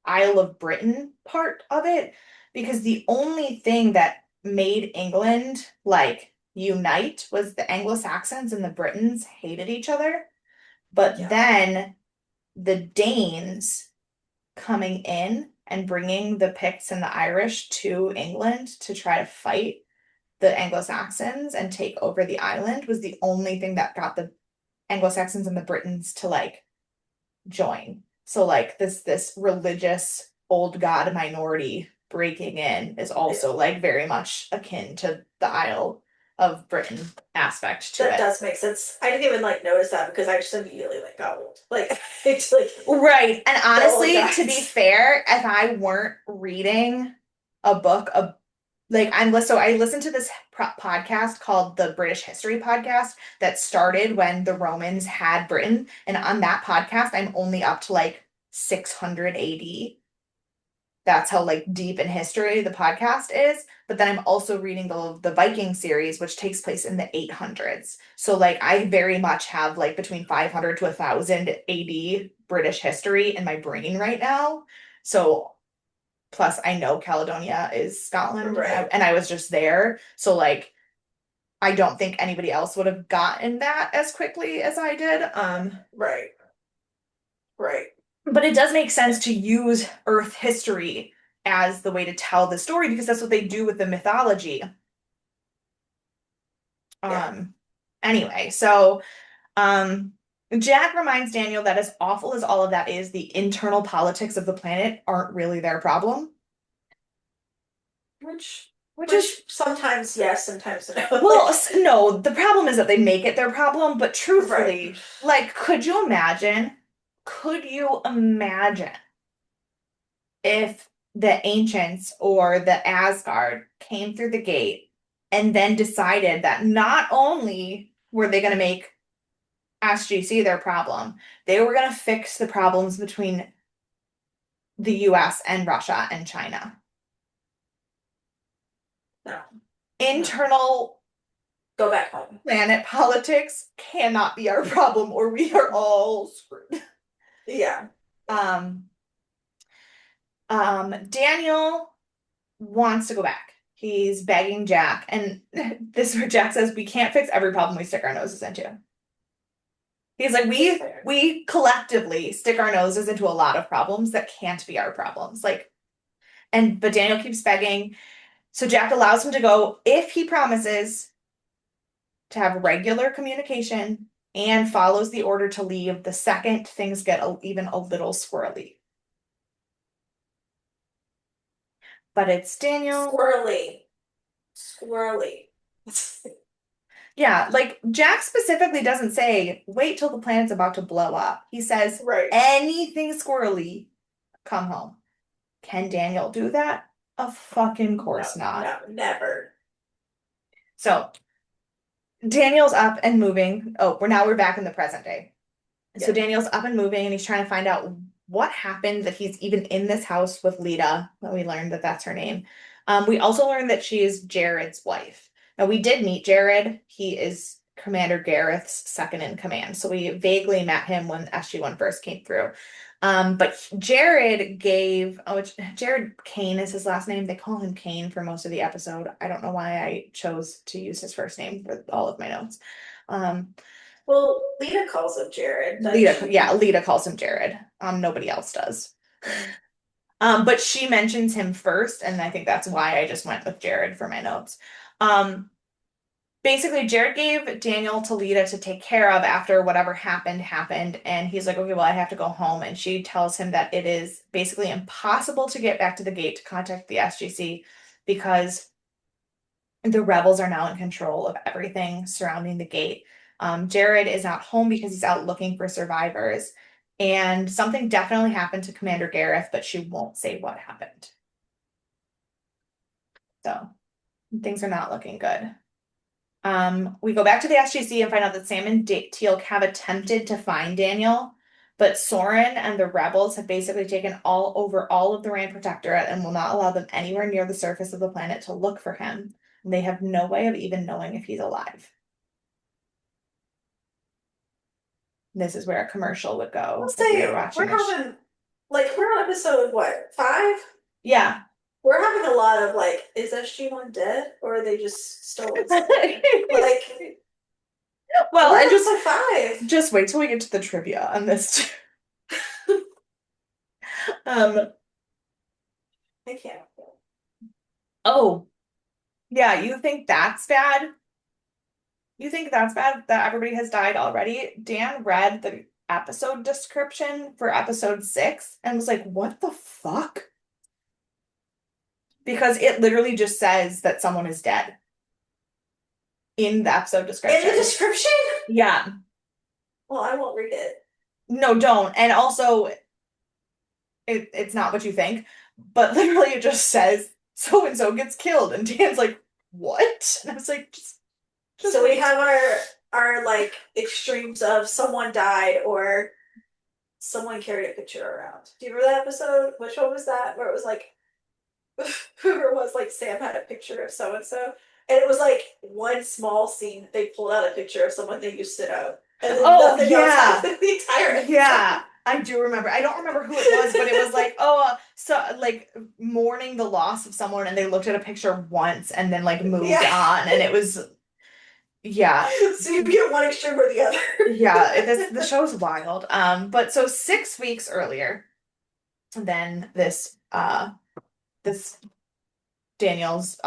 Isle of Britain part of it, because the only thing that made England like unite was the Anglo-Saxons and the Britons hated each other. But Yeah. then the Danes coming in and bringing the Picts and the Irish to England to try to fight the Anglo-Saxons and take over the island was the only thing that got the Anglo-Saxons and the Britons to like join. So like this religious old god minority breaking in is Yeah. also like very much akin to the Isle of Britain aspect to That it. does make sense. I didn't even like notice that because I just immediately like got old. Like it's like Right. And the old honestly, to be guys. fair, if I weren't reading a book of like I listened to this podcast called the British History Podcast that started when the Romans had Britain, and on that podcast I'm only up to like 600 AD. That's how like deep in history the podcast is. But then I'm also reading the Viking series, which takes place in the 800s. So like I very much have like between 500 to 1000 AD British history in my brain right now. So plus I know Caledonia is Scotland, Right. and I was just there. So like I don't think anybody else would have gotten that as quickly as I did. Right. Right. But it does make sense to use Earth history as the way to tell the story because that's what they do with the mythology. Yeah. Um, anyway, so um, Jack reminds Daniel that as awful as all of that is, the internal politics of the planet aren't really their problem, Which which is, which sometimes yes, sometimes no. well, Like no, the problem is that they make it their problem, but right. truthfully, like, could you imagine if the ancients or the Asgard came through the gate and then decided that not only were they going to make SGC their problem, they were going to fix the problems between the US and Russia and China. No. No. Internal Go back home. planet politics cannot be our problem or we are all screwed. Yeah. Um, Daniel wants to go back. He's begging Jack, and this is where Jack says we can't fix every problem we stick our noses into. He's like, That's we fair. we collectively stick our noses into a lot of problems that can't be our problems. Like, but Daniel keeps begging. So Jack allows him to go if he promises to have regular communication and follows the order to leave the second things get even a little squirrely. But it's Daniel. Squirrely. Squirrely. Yeah, like Jack specifically doesn't say, wait till the planet's about to blow up. He says, Right. anything squirrely, come home. Can Daniel do that? A fucking No, course not. no, never. So Daniel's up and moving. Oh, we're back in the present day. So Yeah. Daniel's up and moving, and he's trying to find out what happened that he's even in this house with Lita. Well, we learned that that's her name. We also learned that she is Jared's wife. Now, we did meet Jared. He is Commander Gareth's second in command. So we vaguely met him when SG-1 first came through. But Jared gave, Jared Kane is his last name. They call him Kane for most of the episode. I don't know why I chose to use his first name for all of my notes. Um, Well, Lita calls him Jared, doesn't Lita, she? yeah, Lita calls him Jared. Nobody else does. Mm. But she mentions him first, and I think that's why I just went with Jared for my notes. Um, Basically, Jared gave Daniel to Lita to take care of after whatever happened, and he's like, okay, well, I have to go home. And she tells him that it is basically impossible to get back to the gate to contact the SGC because the rebels are now in control of everything surrounding the gate. Jared is not home because he's out looking for survivors. And something definitely happened to Commander Gareth, but she won't say what happened. So things are not looking good. We go back to the SGC and find out that Sam and Teal'c have attempted to find Daniel, but Soren and the rebels have basically taken all over all of the Rand Protectorate and will not allow them anywhere near the surface of the planet to look for him. And they have no way of even knowing if he's alive. This is where a commercial would go Let's if we were say watching this. we're on episode what, 5? Yeah. We're having a lot of like, is SG-1 dead or are they just stolen somewhere? Like, Well, we're and on episode 5. just wait till we get to the trivia on this. Um, I can't. oh, yeah, you think that's bad? You think that's bad that everybody has died already? Dan read the episode description for episode 6 and was like, what the fuck? Because it literally just says that someone is dead in the episode In the description. description? Yeah. Well, I won't read it. No, don't. And also, it's not what you think, but literally it just says so and so gets killed. And Dan's like, what? And I was like, just So we wait. have our like extremes of someone died or someone carried a picture around. Do you remember that episode? Which one was that? Where it was like whoever it was, like Sam had a picture of so and so, and it was like one small scene. They pulled out a picture of someone they used to know, and then Oh, nothing else yeah. happened the entire Yeah, episode. I do remember. I don't remember who it was, but it was like, oh, so like mourning the loss of someone, and they looked at a picture once and then like moved Yeah. on, and it was, yeah, So you get one extreme or the other. yeah. The show's wild. But so 6 weeks earlier than this Daniel's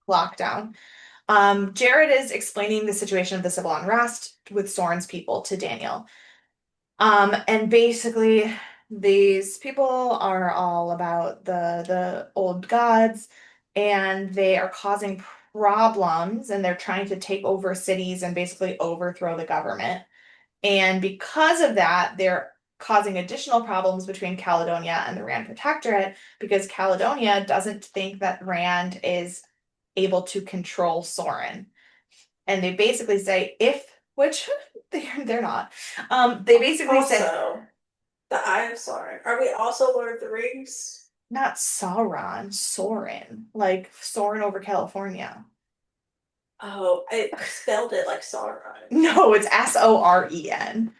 lockdown, Jared is explaining the situation of the civil unrest with Soren's people to Daniel. And basically these people are all about the old gods and they are causing problems and they're trying to take over cities and basically overthrow the government. And because of that, they're causing additional problems between Caledonia and the Rand Protectorate because Caledonia doesn't think that Rand is able to control Soren. And they basically say if which they're not. They basically say Also, the Eye of Sauron. Are we also Lord of the Rings? not Sauron, Soren, like Soren over California. Oh, I spelled it like Sauron. No, it's Soren.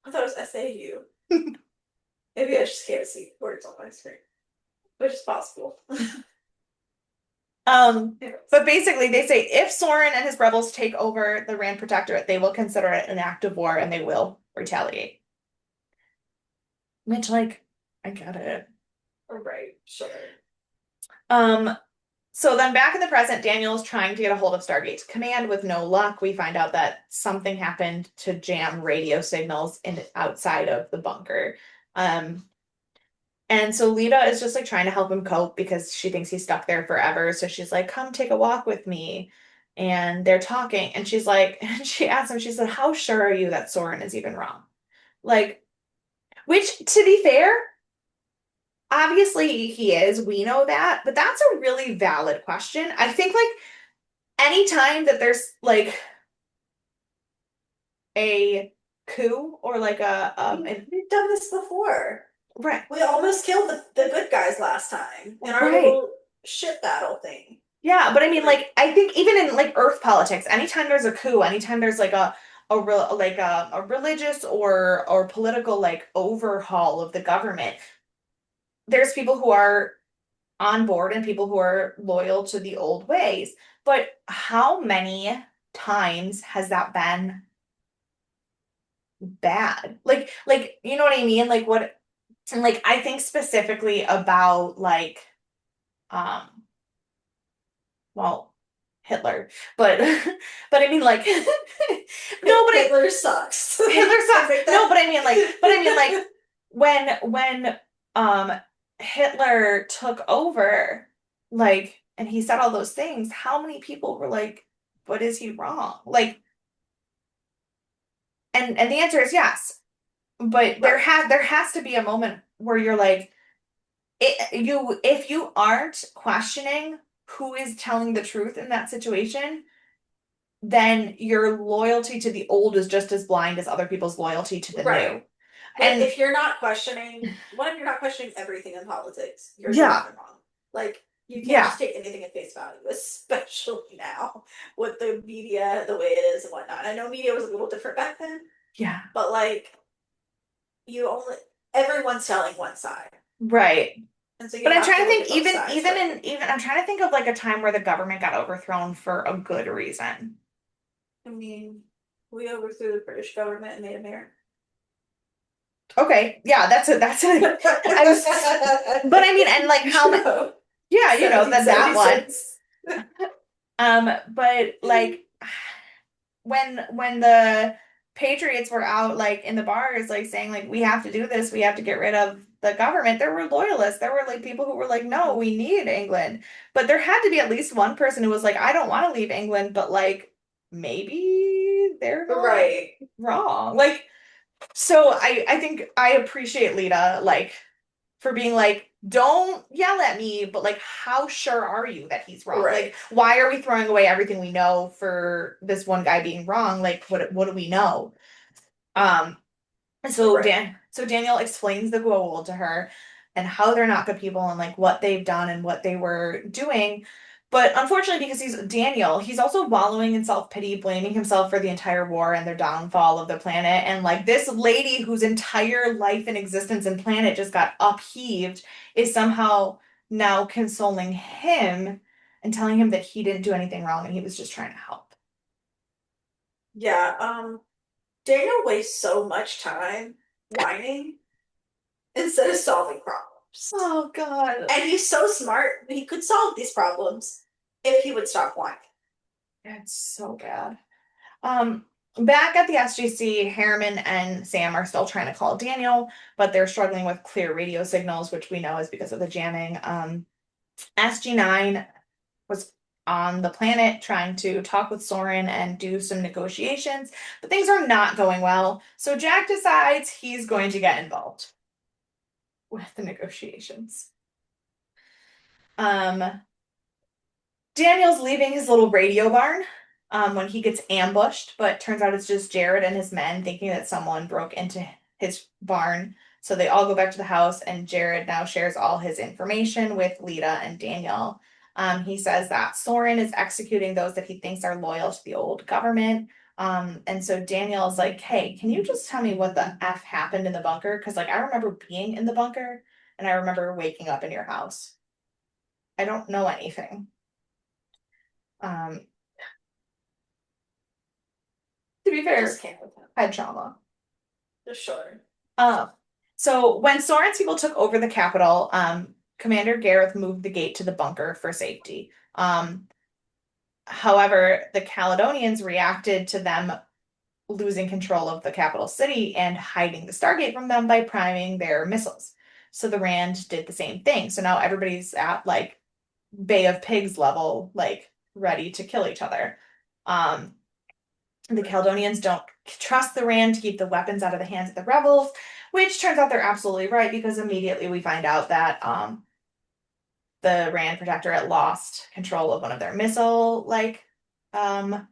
I thought it was S-A-U. Maybe I just can't see words on my screen, which is possible. But basically they say if Soren and his rebels take over the Rand Protectorate, they will consider it an act of war and they will retaliate. Which, like, I get it. Right, sure. Um, so then back in the present, Daniel is trying to get a hold of Stargate's command with no luck. We find out that something happened to jam radio signals in outside of the bunker. Um, and so Lita is just like trying to help him cope because she thinks he's stuck there forever. So she's like, come take a walk with me. And they're talking, and she's like, and she asks him, she said, how sure are you that Soren is even wrong? Like, which to be fair, obviously he is, we know that, but that's a really valid question. I think like anytime that there's like a coup or like We've done this before. right, We almost killed the good guys last time in our right. little ship battle thing. Yeah, but I mean, Like, like, I think even in like Earth politics, anytime there's a coup, anytime there's like a religious or political like overhaul of the government, there's people who are on board and people who are loyal to the old ways. But how many times has that been bad? Like you know what I mean? Like what and like I think specifically about like um well, Hitler. But but I mean like no, but Hitler sucks. Hitler I sucks. think No, that. but I mean like when um Hitler took over, like, and he said all those things, how many people were like, but is he wrong? Like, and the answer is yes. But Right, there has to be a moment where you're like, you if you aren't questioning who is telling the truth in that situation, then your loyalty to the old is just as blind as other people's loyalty to the right. new. But And if you're not questioning, what if you're not questioning everything in politics? You're doing yeah, nothing wrong. Like, you can't yeah, just take anything at face value, especially now with the media the way it is and whatnot. I know media was a little different back then, yeah, but like, you only, everyone's telling one side. right. And so you But I'm have trying to to look think at both sides. But even I'm trying to think of like a time where the government got overthrown for a good reason. I mean, we overthrew the British government and made America. Okay, yeah, I was, but I mean, and like how many, No, yeah, you know, that one. 1776. But like when the Patriots were out like in the bars like saying like we have to do this, we have to get rid of the government, there were loyalists. There were like people who were like, no, Mhm. we need England. But there had to be at least one person who was like, I don't want to leave England, but like maybe they're not Right, wrong. Like, so I think I appreciate Lita like for being like, don't yell at me, but like, how sure are you that he's wrong? right, Like, why are we throwing away everything we know for this one guy being wrong? Like, what do we know? Um, and right. So Daniel explains the Goa'uld to her and how they're not good people and like what they've done and what they were doing. But unfortunately, because he's Daniel, he's also wallowing in self-pity, blaming himself for the entire war and their downfall of the planet. And like this lady whose entire life and existence and planet just got upheaved is somehow now consoling him and telling him that he didn't do anything wrong and he was just trying to help. Yeah, Daniel wastes so much time whining instead of solving problems. Oh God. And he's so smart, he could solve these problems if he would stop whining. It's so bad. Um, Back at the SGC, Harriman and Sam are still trying to call Daniel, but they're struggling with clear radio signals, which we know is because of the jamming. SG-9 was on the planet trying to talk with Soren and do some negotiations, but things are not going well. So Jack decides he's going to get involved with the negotiations. Um, Daniel's leaving his little radio barn when he gets ambushed, but turns out it's just Jared and his men thinking that someone broke into his barn. So they all go back to the house, and Jared now shares all his information with Lita and Daniel. He says that Soren is executing those that he thinks are loyal to the old government. And so Daniel's like, hey, can you just tell me what the F happened in the bunker? Because, like, I remember being in the bunker and I remember waking up in your house. I don't know anything. Um, To be I just fair, can't with him. head trauma. Just sure. Um, so when Soren's people took over the capital, Commander Gareth moved the gate to the bunker for safety. However, the Caledonians reacted to them losing control of the capital city and hiding the Stargate from them by priming their missiles. So the Rand did the same thing. So now everybody's at like Bay of Pigs level, like ready to kill each other. Um, The Caledonians don't trust the Rand to keep the weapons out of the hands of the rebels, which turns out they're absolutely right because immediately we find out that the Rand Protectorate lost control of one of their missile like um,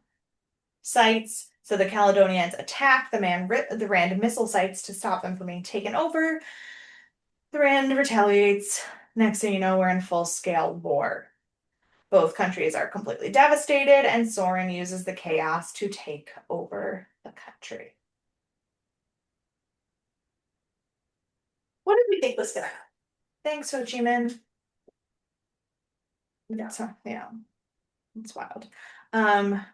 sites. So the Caledonians attack the Rand missile sites to stop them from being taken over. The Rand retaliates. Next thing you know, we're in full-scale war. Both countries are completely devastated, and Soren uses the chaos to take over the country. What did we think was gonna happen? Thanks, Ho Chi Minh. Yeah. So, yeah, it's wild. Um,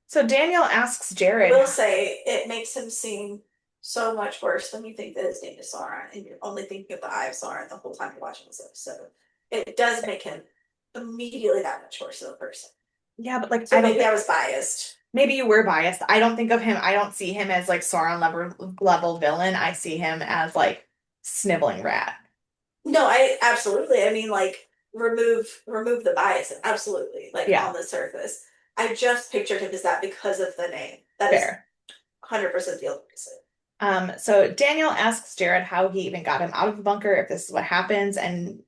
so Daniel asks I Jared. will say it makes him seem so much worse when you think that his name is Sauron and you're only thinking of the Eye of Sauron the whole time you're watching this episode. It does make him immediately that much worse of a person. Yeah, but like So I don't maybe think I was biased. maybe you were biased. I don't think of him. I don't see him as like Sauron level villain. I see him as like sniveling rat. No, I absolutely. I mean, like remove the bias. Absolutely, like Yeah, on the surface. I just pictured him as that because of the name. That is fair. 100% the opposite. So Daniel asks Jared how he even got him out of the bunker, if this is what happens, and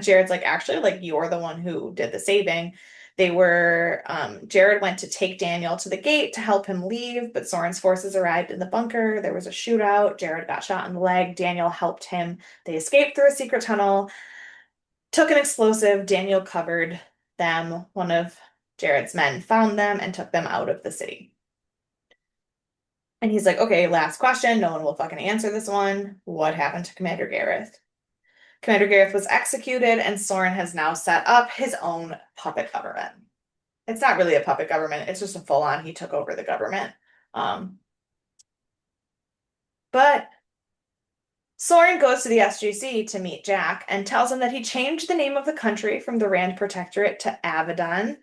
Jared's like, actually, like you're the one who did the saving. Jared went to take Daniel to the gate to help him leave, but Soren's forces arrived in the bunker. There was a shootout. Jared got shot in the leg. Daniel helped him. They escaped through a secret tunnel, took an explosive. Daniel covered them. One of Jared's men found them and took them out of the city. And he's like, okay, last question. No one will fucking answer this one. What happened to Commander Gareth? Commander Gareth was executed, and Soren has now set up his own puppet government. It's not really a puppet government, it's just a full on, he took over the government. Um, but Soren goes to the SGC to meet Jack and tells him that he changed the name of the country from the Rand Protectorate to Avedon,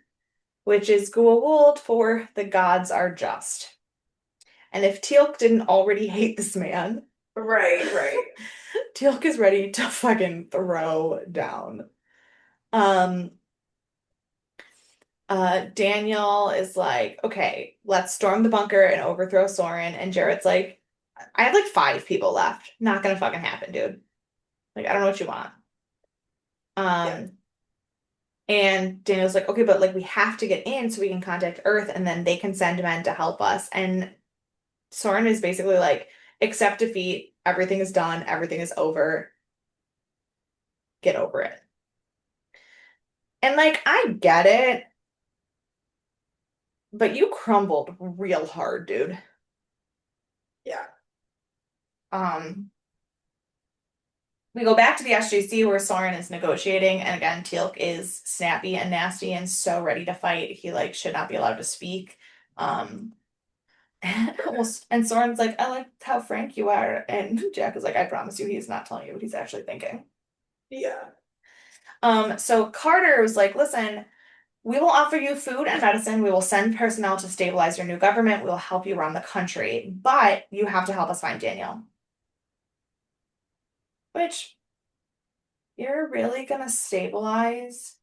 which is Goa'uld for the gods are just. And if Teal'c didn't already hate this man, Right, right. Teal'c is ready to fucking throw down. Um, Daniel is like, okay, let's storm the bunker and overthrow Soren. And Jarrett's like, I have like 5 people left. Not gonna fucking happen, dude. Like, I don't know what you want. Yeah. Um, and Daniel's like, okay, but like we have to get in so we can contact Earth and then they can send men to help us. And Soren is basically like, accept defeat, everything is done, everything is over, get over it. And like, I get it, but you crumbled real hard, dude. Yeah. Um, we go back to the SJC where Soren is negotiating, and again, Teal'c is snappy and nasty and so ready to fight. He like should not be allowed to speak. Um, and Soren's like, I like how frank you are, and Jack is like, I promise you, he's not telling you what he's actually thinking. Yeah. So Carter was like, listen, we will offer you food and medicine. We will send personnel to stabilize your new government. We will help you run the country, but you have to help us find Daniel. Which you're really gonna stabilize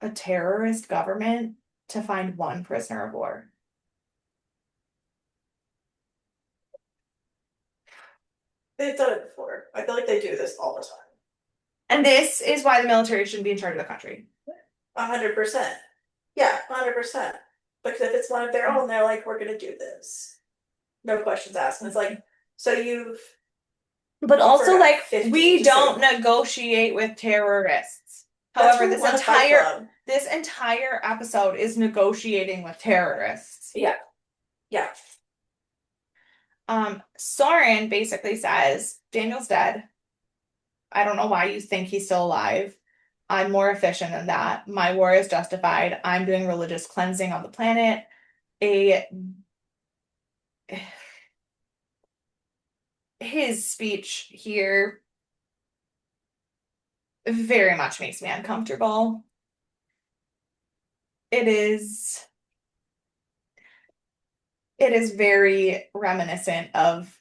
a terrorist government to find one prisoner of war. They've done it before. I feel like they do this all the time. And this is why the military shouldn't be in charge of the country. 100%. Yeah, 100%. Because if it's one of their own, they're like, we're gonna do this. No questions asked. And it's like, so you've But offered also, up like, 50 we to don't save. negotiate with terrorists. That's However, why we want a fight club. this entire episode is negotiating with terrorists. Yeah. Yeah. Soren basically says, Daniel's dead. I don't know why you think he's still alive. I'm more efficient than that. My war is justified. I'm doing religious cleansing on the planet. A His speech here very much makes me uncomfortable. It is it is very reminiscent of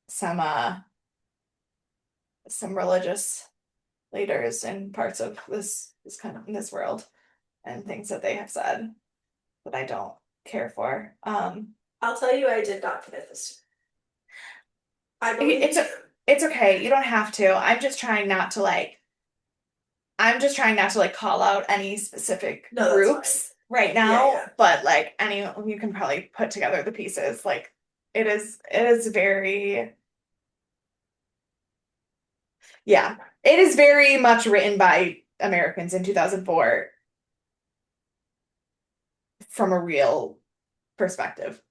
some religious leaders in parts of this kind of in this world and things that they have said that I don't care for. I'll tell you, I did not commit this. I It's believe a, you. it's okay. You don't have to. I'm just trying not to like call out any specific No, that's fine. groups. right Yeah, now, yeah. but like any you can probably put together the pieces. Like it is very yeah. It is very much written by Americans in 2004 from a real perspective.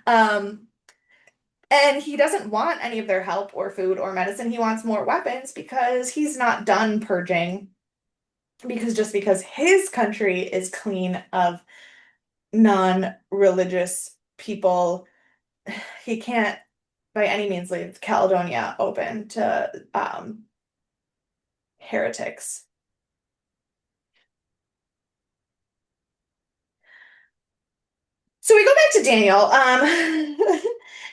Um, and he doesn't want any of their help or food or medicine. He wants more weapons because he's not done purging. Because his country is clean of non-religious people, he can't by any means leave Caledonia open to heretics. So we go back to Daniel,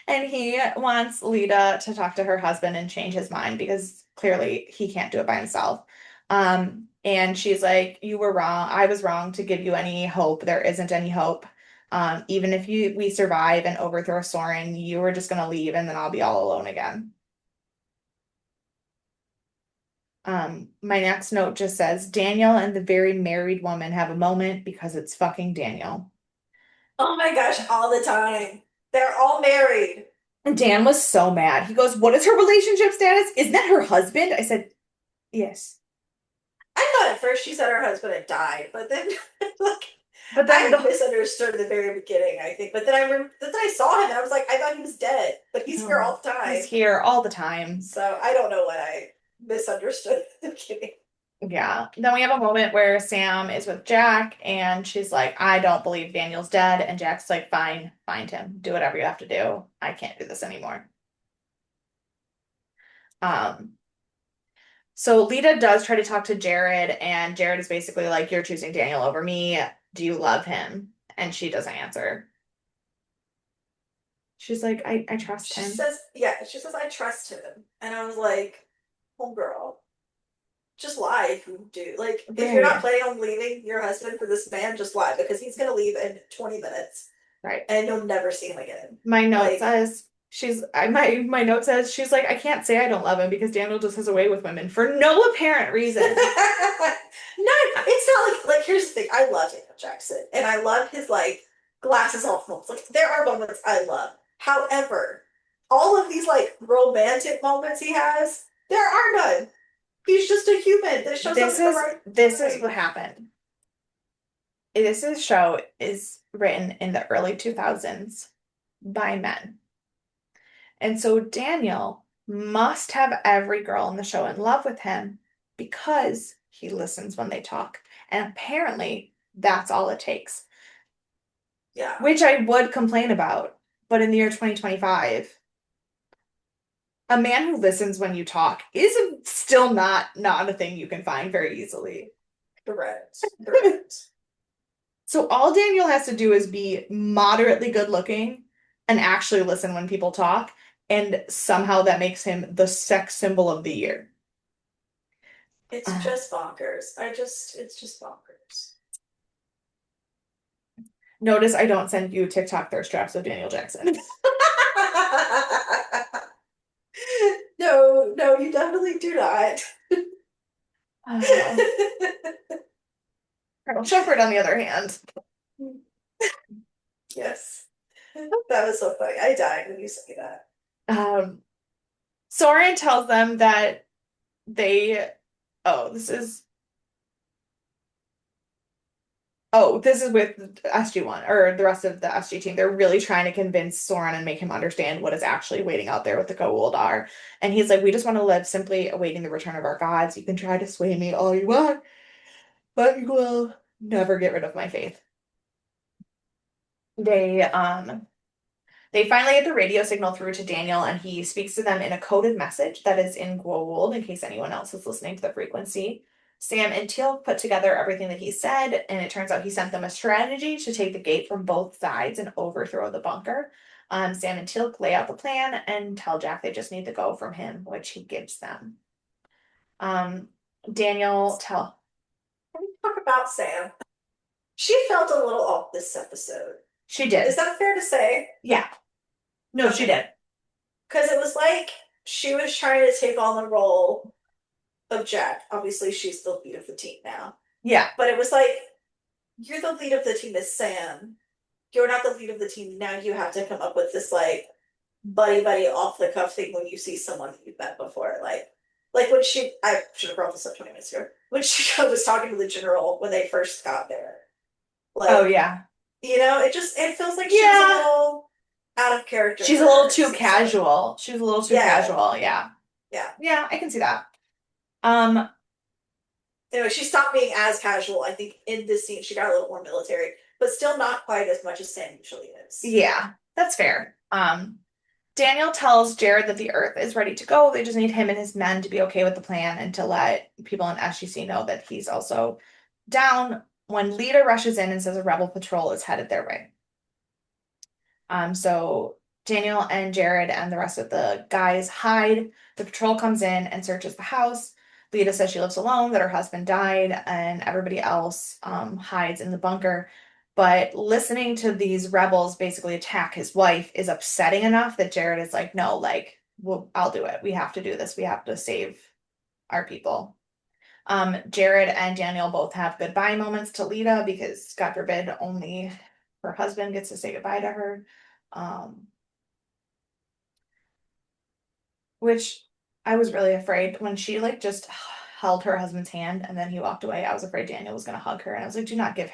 and he wants Lita to talk to her husband and change his mind because clearly he can't do it by himself. And she's like, "You were wrong. I was wrong to give you any hope. There isn't any hope. Even if we survive and overthrow Soren, you were just gonna leave, and then I'll be all alone again." My next note just says, "Daniel and the very married woman have a moment because it's fucking Daniel." Oh my gosh, all the time. They're all married. And Dan was so mad. He goes, "What is her relationship status? Isn't that her husband?" I said, "Yes." I thought at first she said her husband had died, but then like But then I misunderstood at the very beginning, I think. But then I saw him and I was like, I thought he was dead, but he's here no, all the he's time. here all the time. So I don't know what I misunderstood at the beginning. Yeah. Then we have a moment where Sam is with Jack and she's like, "I don't believe Daniel's dead." And Jack's like, "Fine, find him. Do whatever you have to do. I can't do this anymore." Um, so Lita does try to talk to Jared, and Jared is basically like, "You're choosing Daniel over me. Do you love him?" And she doesn't answer. She's like, I trust She him. says, yeah, she says, I trust him. And I was like, homegirl, just lie if you do. Like, if you're not Right. planning on leaving your husband for this man, just lie because he's going to leave in 20 minutes Right. and you'll never see him again. My note Like, says my note says she's like, "I can't say I don't love him because Daniel just has a way with women for no apparent reason." no, it's not like here's the thing. I love Daniel Jackson and I love his like glasses off moments. Like there are moments I love. However, all of these like romantic moments he has, there are none. He's just a human that shows up This at the is right this is time. what happened. Show is written in the early 2000s by men. And so Daniel must have every girl in the show in love with him because he listens when they talk. And apparently that's all it takes, Yeah, which I would complain about. But in the year 2025, a man who listens when you talk is still not a thing you can find very easily. correct, correct. So all Daniel has to do is be moderately good looking and actually listen when people talk, and somehow that makes him the sex symbol of the year. It's Uh, just bonkers. It's just bonkers. Notice I don't send you TikTok thirst traps of Daniel Jackson. No, no, you definitely do not. Uh, Colonel Shepard, on the other hand. Yes. That was so funny. I died when you said that. Um, Soren tells them that they, oh, this is with SG-1 or the rest of the SG team. They're really trying to convince Soren and make him understand what is actually waiting out there with the Goa'uld. And he's like, "We just want to live simply awaiting the return of our gods. You can try to sway me all you want, but you will never get rid of my faith." They um they finally get the radio signal through to Daniel, and he speaks to them in a coded message that is in Goa'uld in case anyone else is listening to the frequency. Sam and Teal put together everything that he said, and it turns out he sent them a strategy to take the gate from both sides and overthrow the bunker. Sam and Teal lay out the plan and tell Jack they just need to go from him, which he gives them. Um, Daniel tell Can we talk about Sam? She felt a little off this episode. She Is did. that fair to say? Yeah. No, she Okay. did. Because it was like she was trying to take on the role of Jack. Obviously, she's the lead of the team now. Yeah. But it was like, you're the lead of the team is Sam. You're not the lead of the team. Now you have to come up with this like buddy buddy off the cuff thing when you see someone that you've met before. Like when I should have brought this up 20 minutes ago. When she was talking to the general when they first got there. Oh Like, yeah. it feels like she was a Yeah. little out of character She's a for little her too season. casual. She was a little too Yeah, casual. Yeah. yeah. Yeah, I can see that. Um, Anyway, she stopped being as casual. I think in this scene she got a little more military, but still not quite as much as Sam usually is. yeah, that's fair. Daniel tells Jared that the Earth is ready to go. They just need him and his men to be okay with the plan and to let people in SGC know that he's also down when Lita rushes in and says a rebel patrol is headed their way. So Daniel and Jared and the rest of the guys hide. The patrol comes in and searches the house. Lita says she lives alone, that her husband died, and everybody else hides in the bunker. But listening to these rebels basically attack his wife is upsetting enough that Jared is like, no, like, well, I'll do it. We have to do this. We have to save our people. Jared and Daniel both have goodbye moments to Lita because, God forbid, only her husband gets to say goodbye to her. Um, which I was really afraid when she like just held her husband's hand and then he walked away. I was afraid Daniel was gonna hug her, and I was like, do not give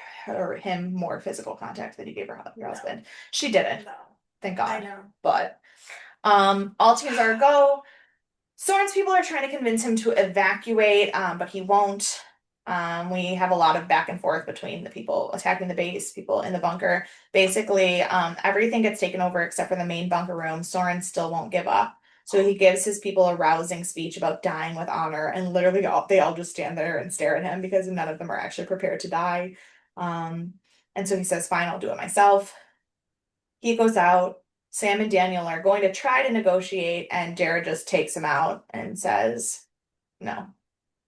him more physical contact than you gave your No, husband. She didn't, no. thank I God. know. But all teams are a go. Soren's people are trying to convince him to evacuate, but he won't. We have a lot of back and forth between the people attacking the base, people in the bunker. Basically, everything gets taken over except for the main bunker room. Soren still won't give up. So he gives his people a rousing speech about dying with honor, and literally they all just stand there and stare at him because none of them are actually prepared to die. Um, and so he says, fine, I'll do it myself. He goes out. Sam and Daniel are going to try to negotiate, and Jared just takes him out and says, "No,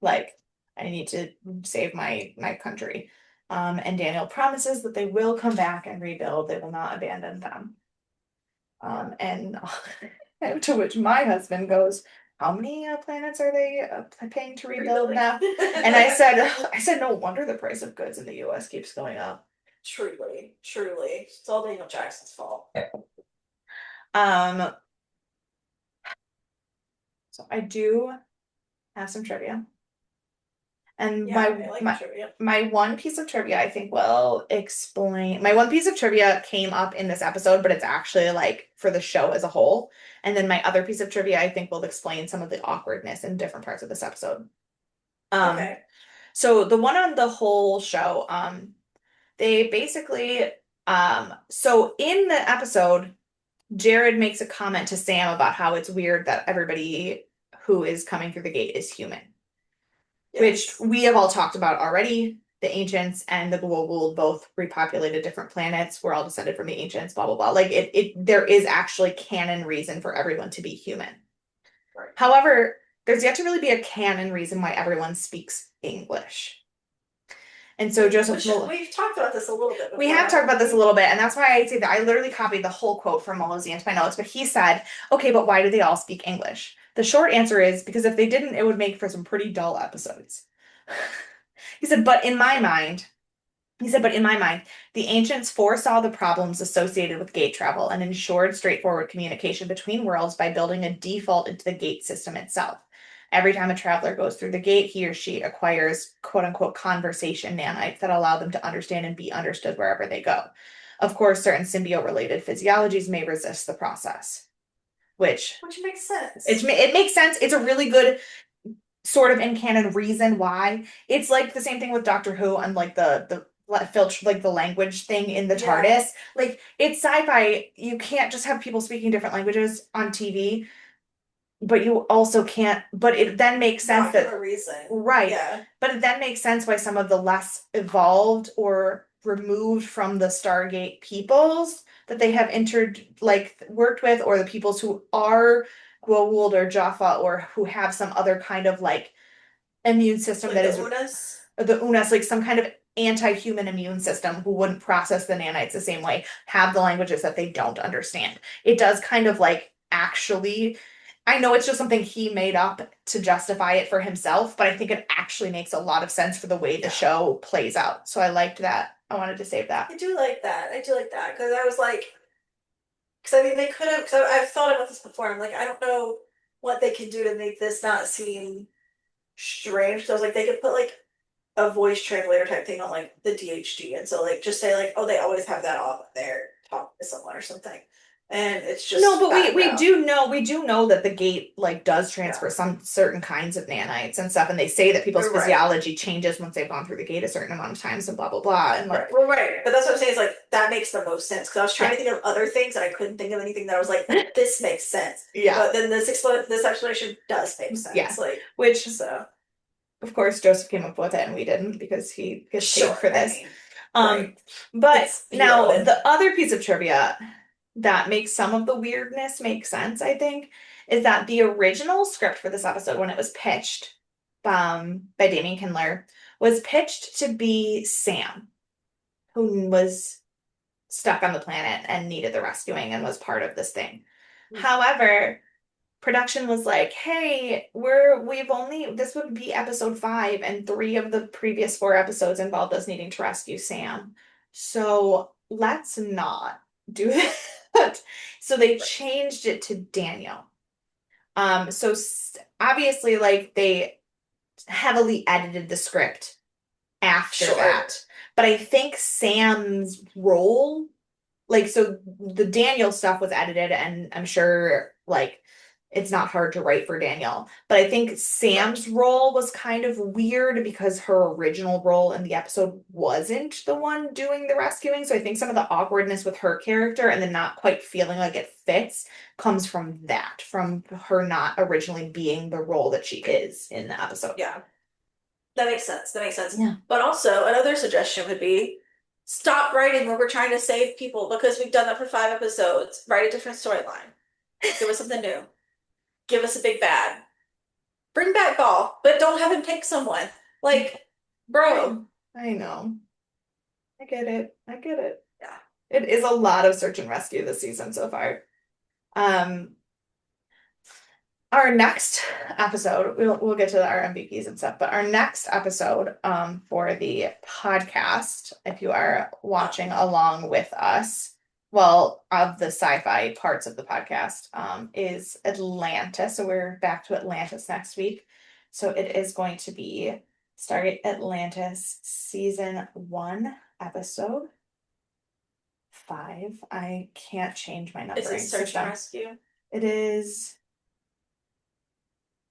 like I need to save my country." And Daniel promises that they will come back and rebuild. They will not abandon them. And to which my husband goes, "How many planets are they paying to rebuild Rebuilding. now?" And I said, no wonder the price of goods in the U.S. keeps going up. Truly, truly. It's all Daniel Jackson's fault. Um, so I do have some trivia. And Yeah, I like trivia. my one piece of trivia I think will explain my one piece of trivia came up in this episode, but it's actually like for the show as a whole. And then my other piece of trivia I think will explain some of the awkwardness in different parts of this episode. Um, Okay. so the one on the whole show, they basically so in the episode, Jared makes a comment to Sam about how it's weird that everybody who is coming through the gate is human, which Yes. we have all talked about already. The ancients and the Goa'uld both repopulated different planets. We're all descended from the ancients, blah blah blah. Like there is actually canon reason for everyone to be human. Right. However, there's yet to really be a canon reason why everyone speaks English. And so Joseph Which we've talked about this a little bit we before, have talked haven't about this a we? little bit, and that's why I say that I literally copied the whole quote from Molosi into my notes, but he said, okay, but why do they all speak English? The short answer is because if they didn't, it would make for some pretty dull episodes. He said, but in my mind, the ancients foresaw the problems associated with gate travel and ensured straightforward communication between worlds by building a default into the gate system itself. Every time a traveler goes through the gate, he or she acquires quote unquote conversation nanites that allow them to understand and be understood wherever they go. Of course, certain symbiote related physiologies may resist the process, which Which makes sense. it makes sense. It's a really good sort of in canon reason why. It's like the same thing with Doctor Who and like the filter like the language thing in the Yeah. TARDIS. Like it's sci-fi. You can't just have people speaking different languages on TV, but you also can't. But it then makes sense Not for a that reason. right. Yeah. But it then makes sense why some of the less evolved or removed from the Stargate peoples that they have entered like worked with, or the peoples who are Goa'uld or Jaffa or who have some other kind of like immune system Like that the is Unas. the UNAS, like some kind of anti-human immune system who wouldn't process the nanites the same way, have the languages that they don't understand. It does kind of like actually I know it's just something he made up to justify it for himself, but I think it actually makes a lot of sense for the way the Yeah. show plays out. So I liked that. I wanted to save that. I do like that. I do like that because I was like, because I mean, they could have. Because I've thought about this before. I'm like, I don't know what they can do to make this not seem strange. So I was like, they could put like a voice translator type thing on like the DHD, and so like just say like, oh, they always have that on when they're talking to someone or something, and it's No, just but background. we do know that the gate like does Yeah, transfer some certain kinds of nanites and stuff, and they say that people's right, physiology changes once they've gone through the gate a certain amount of times and blah blah blah. And right, like well, right. But that's what I'm saying is like that makes the most sense because I was trying to think of other things and I couldn't think of anything that I was like, yeah. this makes sense. Yeah. But then this explanation does make Yeah. sense. Like Which so, of course Joseph came up with it and we didn't because he gets paid sure. for I this. mean, right. Um, but It's he wrote now it. the other piece of trivia that makes some of the weirdness make sense, I think, is that the original script for this episode, when it was pitched by Damien Kindler, was pitched to be Sam, who was stuck on the planet and needed the rescuing and was part of this thing. However, production was like, "Hey, we've only this would be episode 5 and 3 of the previous 4 episodes involved us needing to rescue Sam. So, let's not do that." So they Right. changed it to Daniel. So obviously like they heavily edited the script after Sure. that. But I think Sam's role like so the Daniel stuff was edited and I'm sure like it's not hard to write for Daniel. But I think Right. Sam's role was kind of weird because her original role in the episode wasn't the one doing the rescuing. So I think some of the awkwardness with her character and then not quite feeling like it fits comes from that, from her not originally being the role that she is in the episode. Yeah. That makes sense. That makes sense. Yeah. But also, another suggestion would be stop writing when we're trying to save people because we've done that for 5 episodes. Write a different storyline. Give us something new. Give us a big bad. Bring back Ball, but don't have him pick someone. Like, I bro. I know. I get it. I get it. Yeah. It is a lot of search and rescue this season so far. Um, our next episode, we'll get to our MVPs and stuff, but our next episode for the podcast, if you are watching along with us, well, of the sci-fi parts of the podcast, is Atlantis. So we're back to Atlantis next week. So it is going to be Stargate Atlantis season 1, episode 5. I can't change my Is it numbering search and system. rescue? It is.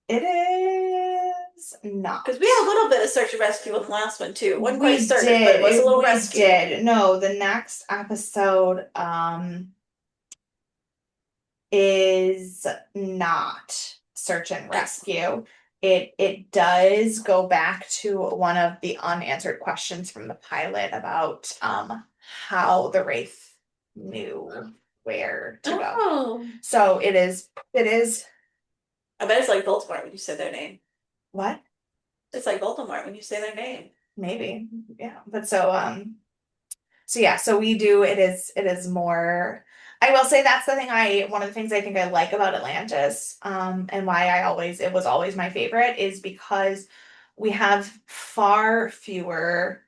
It is not. Because we had a little bit of search and rescue with the last one too. It wasn't quite We search, but it did. was a little We rescue. did. No, the next episode is not search and Excellent. rescue. It does go back to one of the unanswered questions from the pilot about how the Wraith knew where to go. Oh. So it is I bet it's like Baltimore when you say their name. what? It's like Baltimore when you say their name. Maybe. Yeah. But so yeah, so we do it is more I will say that's the thing one of the things I think I like about Atlantis, and why it was always my favorite is because we have far fewer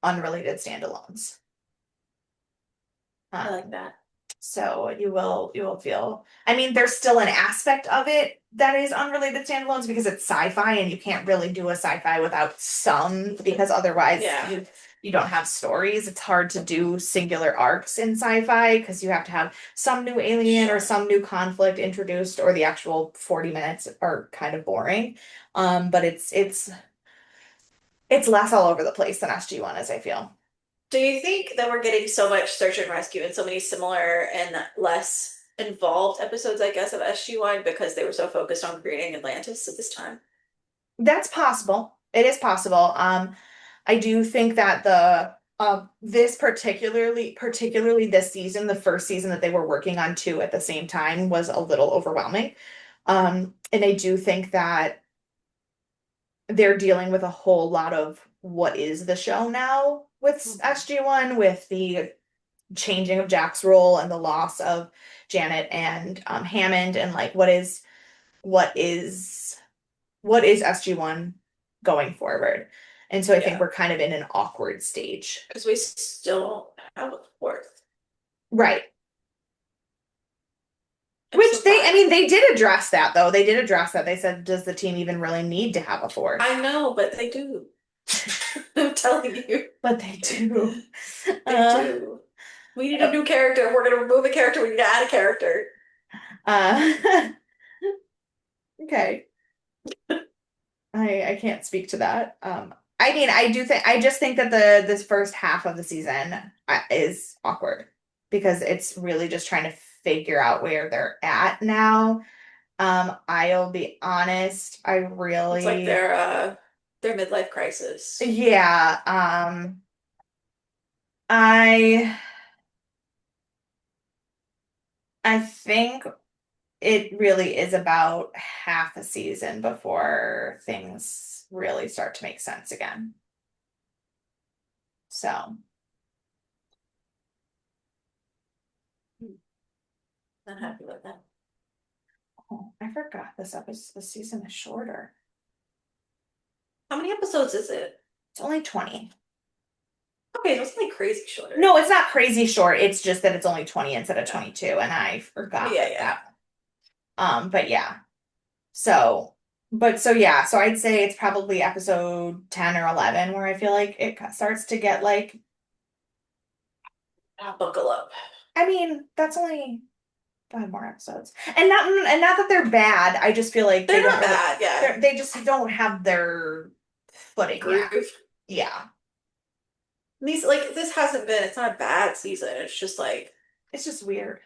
unrelated standalones. I like Um, that. so you will feel I mean there's still an aspect of it that is unrelated standalones because it's sci-fi and you can't really do a sci-fi without some because otherwise Yeah. you don't have stories. It's hard to do singular arcs in sci-fi because you have to have some new alien or Sure. some new conflict introduced or the actual 40 minutes are kind of boring. But it's less all over the place than SG-1 is, I feel. Do you think that we're getting so much search and rescue and so many similar and less involved episodes, I guess, of SG-1 because they were so focused on creating Atlantis at this time? That's possible. It is possible. I do think that the this particularly this season, the first season that they were working on two at the same time was a little overwhelming. And I do think that they're dealing with a whole lot of what is the show now with Mhm. SG-1, with the changing of Jack's role and the loss of Janet and Hammond, and like what is what is SG-1 going forward. And so I think Yeah. we're kind of in an awkward stage. Because we still don't have a fourth. Right. Which Episode I 5. mean, they did address that though. They did address that. They said, does the team even really need to have a fourth? I know, but they do. I'm telling you. But they do. They Uh, do. We need a new character. If we're gonna remove a character, we need to add a character. uh, okay. I can't speak to that. I mean, I just think that the this first half of the season is awkward because it's really just trying to figure out where they're at now. I'll be honest, I It's like really, their midlife crisis. yeah, I I think it really is about half a season before things really start to make sense again. So, Not happy with that. oh, I forgot this season is shorter. How many episodes is it? It's only 20. Okay, so it's like crazy shorter. No, it's not crazy short. It's just that it's only 20 instead of Yeah. 22, and I forgot Yeah, that yeah. that. But yeah. So, but so yeah, so I'd say it's probably episode 10 or 11 where I feel like it starts to get like, I'll buckle up. I mean, that's only 5 more episodes. And not that they're bad. I just feel like they They're don't not really bad, yeah. they just don't have their footing yet. Groove. Yeah. These like this hasn't been. It's not a bad season. It's just like, It's just weird.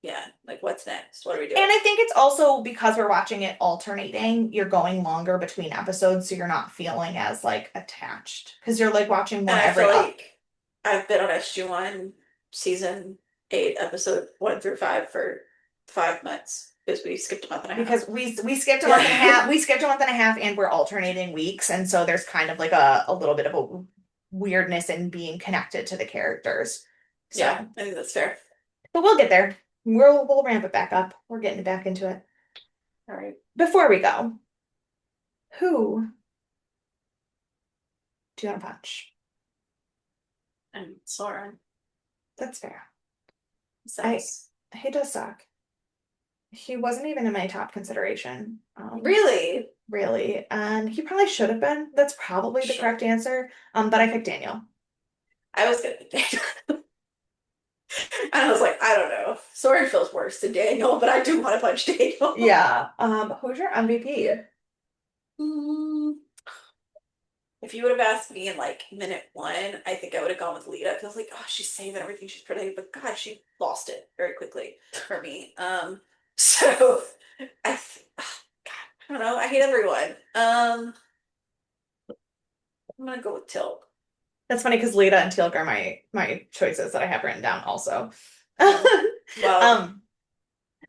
yeah, like what's next? What are we And doing? I think it's also because we're watching it alternating, you're going longer between episodes, so you're not feeling as like attached. Because you're like watching And one I every feel up. like I've been on SG-1 season 8, episode 1 through 5 for 5 months because we skipped a month and a half. Because we skipped a month and a Yeah. half. We skipped a month and a half and we're alternating weeks. And so there's kind of like a little bit of a weirdness in being connected to the characters. Yeah, So, I think that's fair. but we'll get there. We'll ramp it back up. We're getting back into it. All right. Before we go, who do you want to punch? And Soren That's fair. I sucks. he does suck. He wasn't even in my top consideration. Really? Really. And he probably should have been. That's probably the Sure. correct answer. But I picked Daniel. I was gonna pick Daniel. And I was like, I don't know. Soren feels worse than Daniel, but I do want to punch Daniel. Yeah. Who's your MVP? Mm, If you would have asked me in like minute 1, I think I would have gone with Lita because I was like, oh, she's saving everything she's protecting, but God, she lost it very quickly for me. So oh, God, I don't know. I hate everyone. I'm gonna go with Tilk. That's funny because Lita and Teal'c are my choices that I have written down also. Oh, well, um,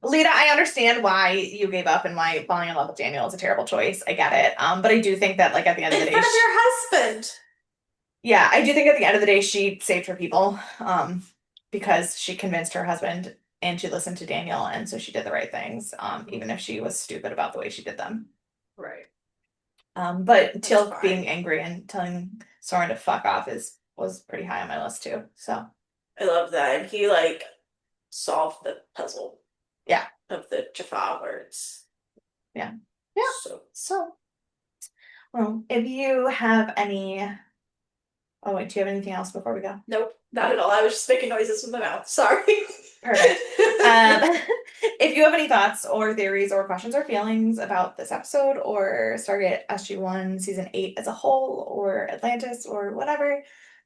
Lita, I understand why you gave up and why falling in love with Daniel is a terrible choice. I get it. But I do think that like at the end of in the front day, of your husband. yeah, I do think at the end of the day she saved her people. Because she convinced her husband and she listened to Daniel, and so she did the right things. Even if she was stupid about the way she did them. Right. But That's Teal'c being fine. angry and telling Soren to fuck off is was pretty high on my list too. So I love that. And he like solved the puzzle yeah, of the Jaffa words. yeah, yeah. So So well, if you have any, oh wait, do you have anything else before we go? nope, not at all. I was just making noises with my mouth. Sorry. Perfect. If you have any thoughts or theories or questions or feelings about this episode or Stargate SG-1 season 8 as a whole or Atlantis or whatever,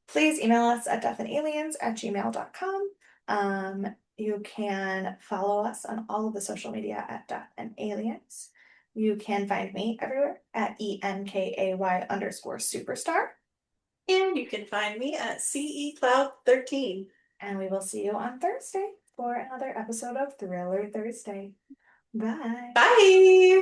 please email us at deathandaliens@gmail.com. You can follow us on all of the social media at Death and Aliens. You can find me everywhere at ENKAY_superstar. And you can find me at CE Cloud 13. And we will see you on Thursday for another episode of Thriller Thursday. Bye. Bye.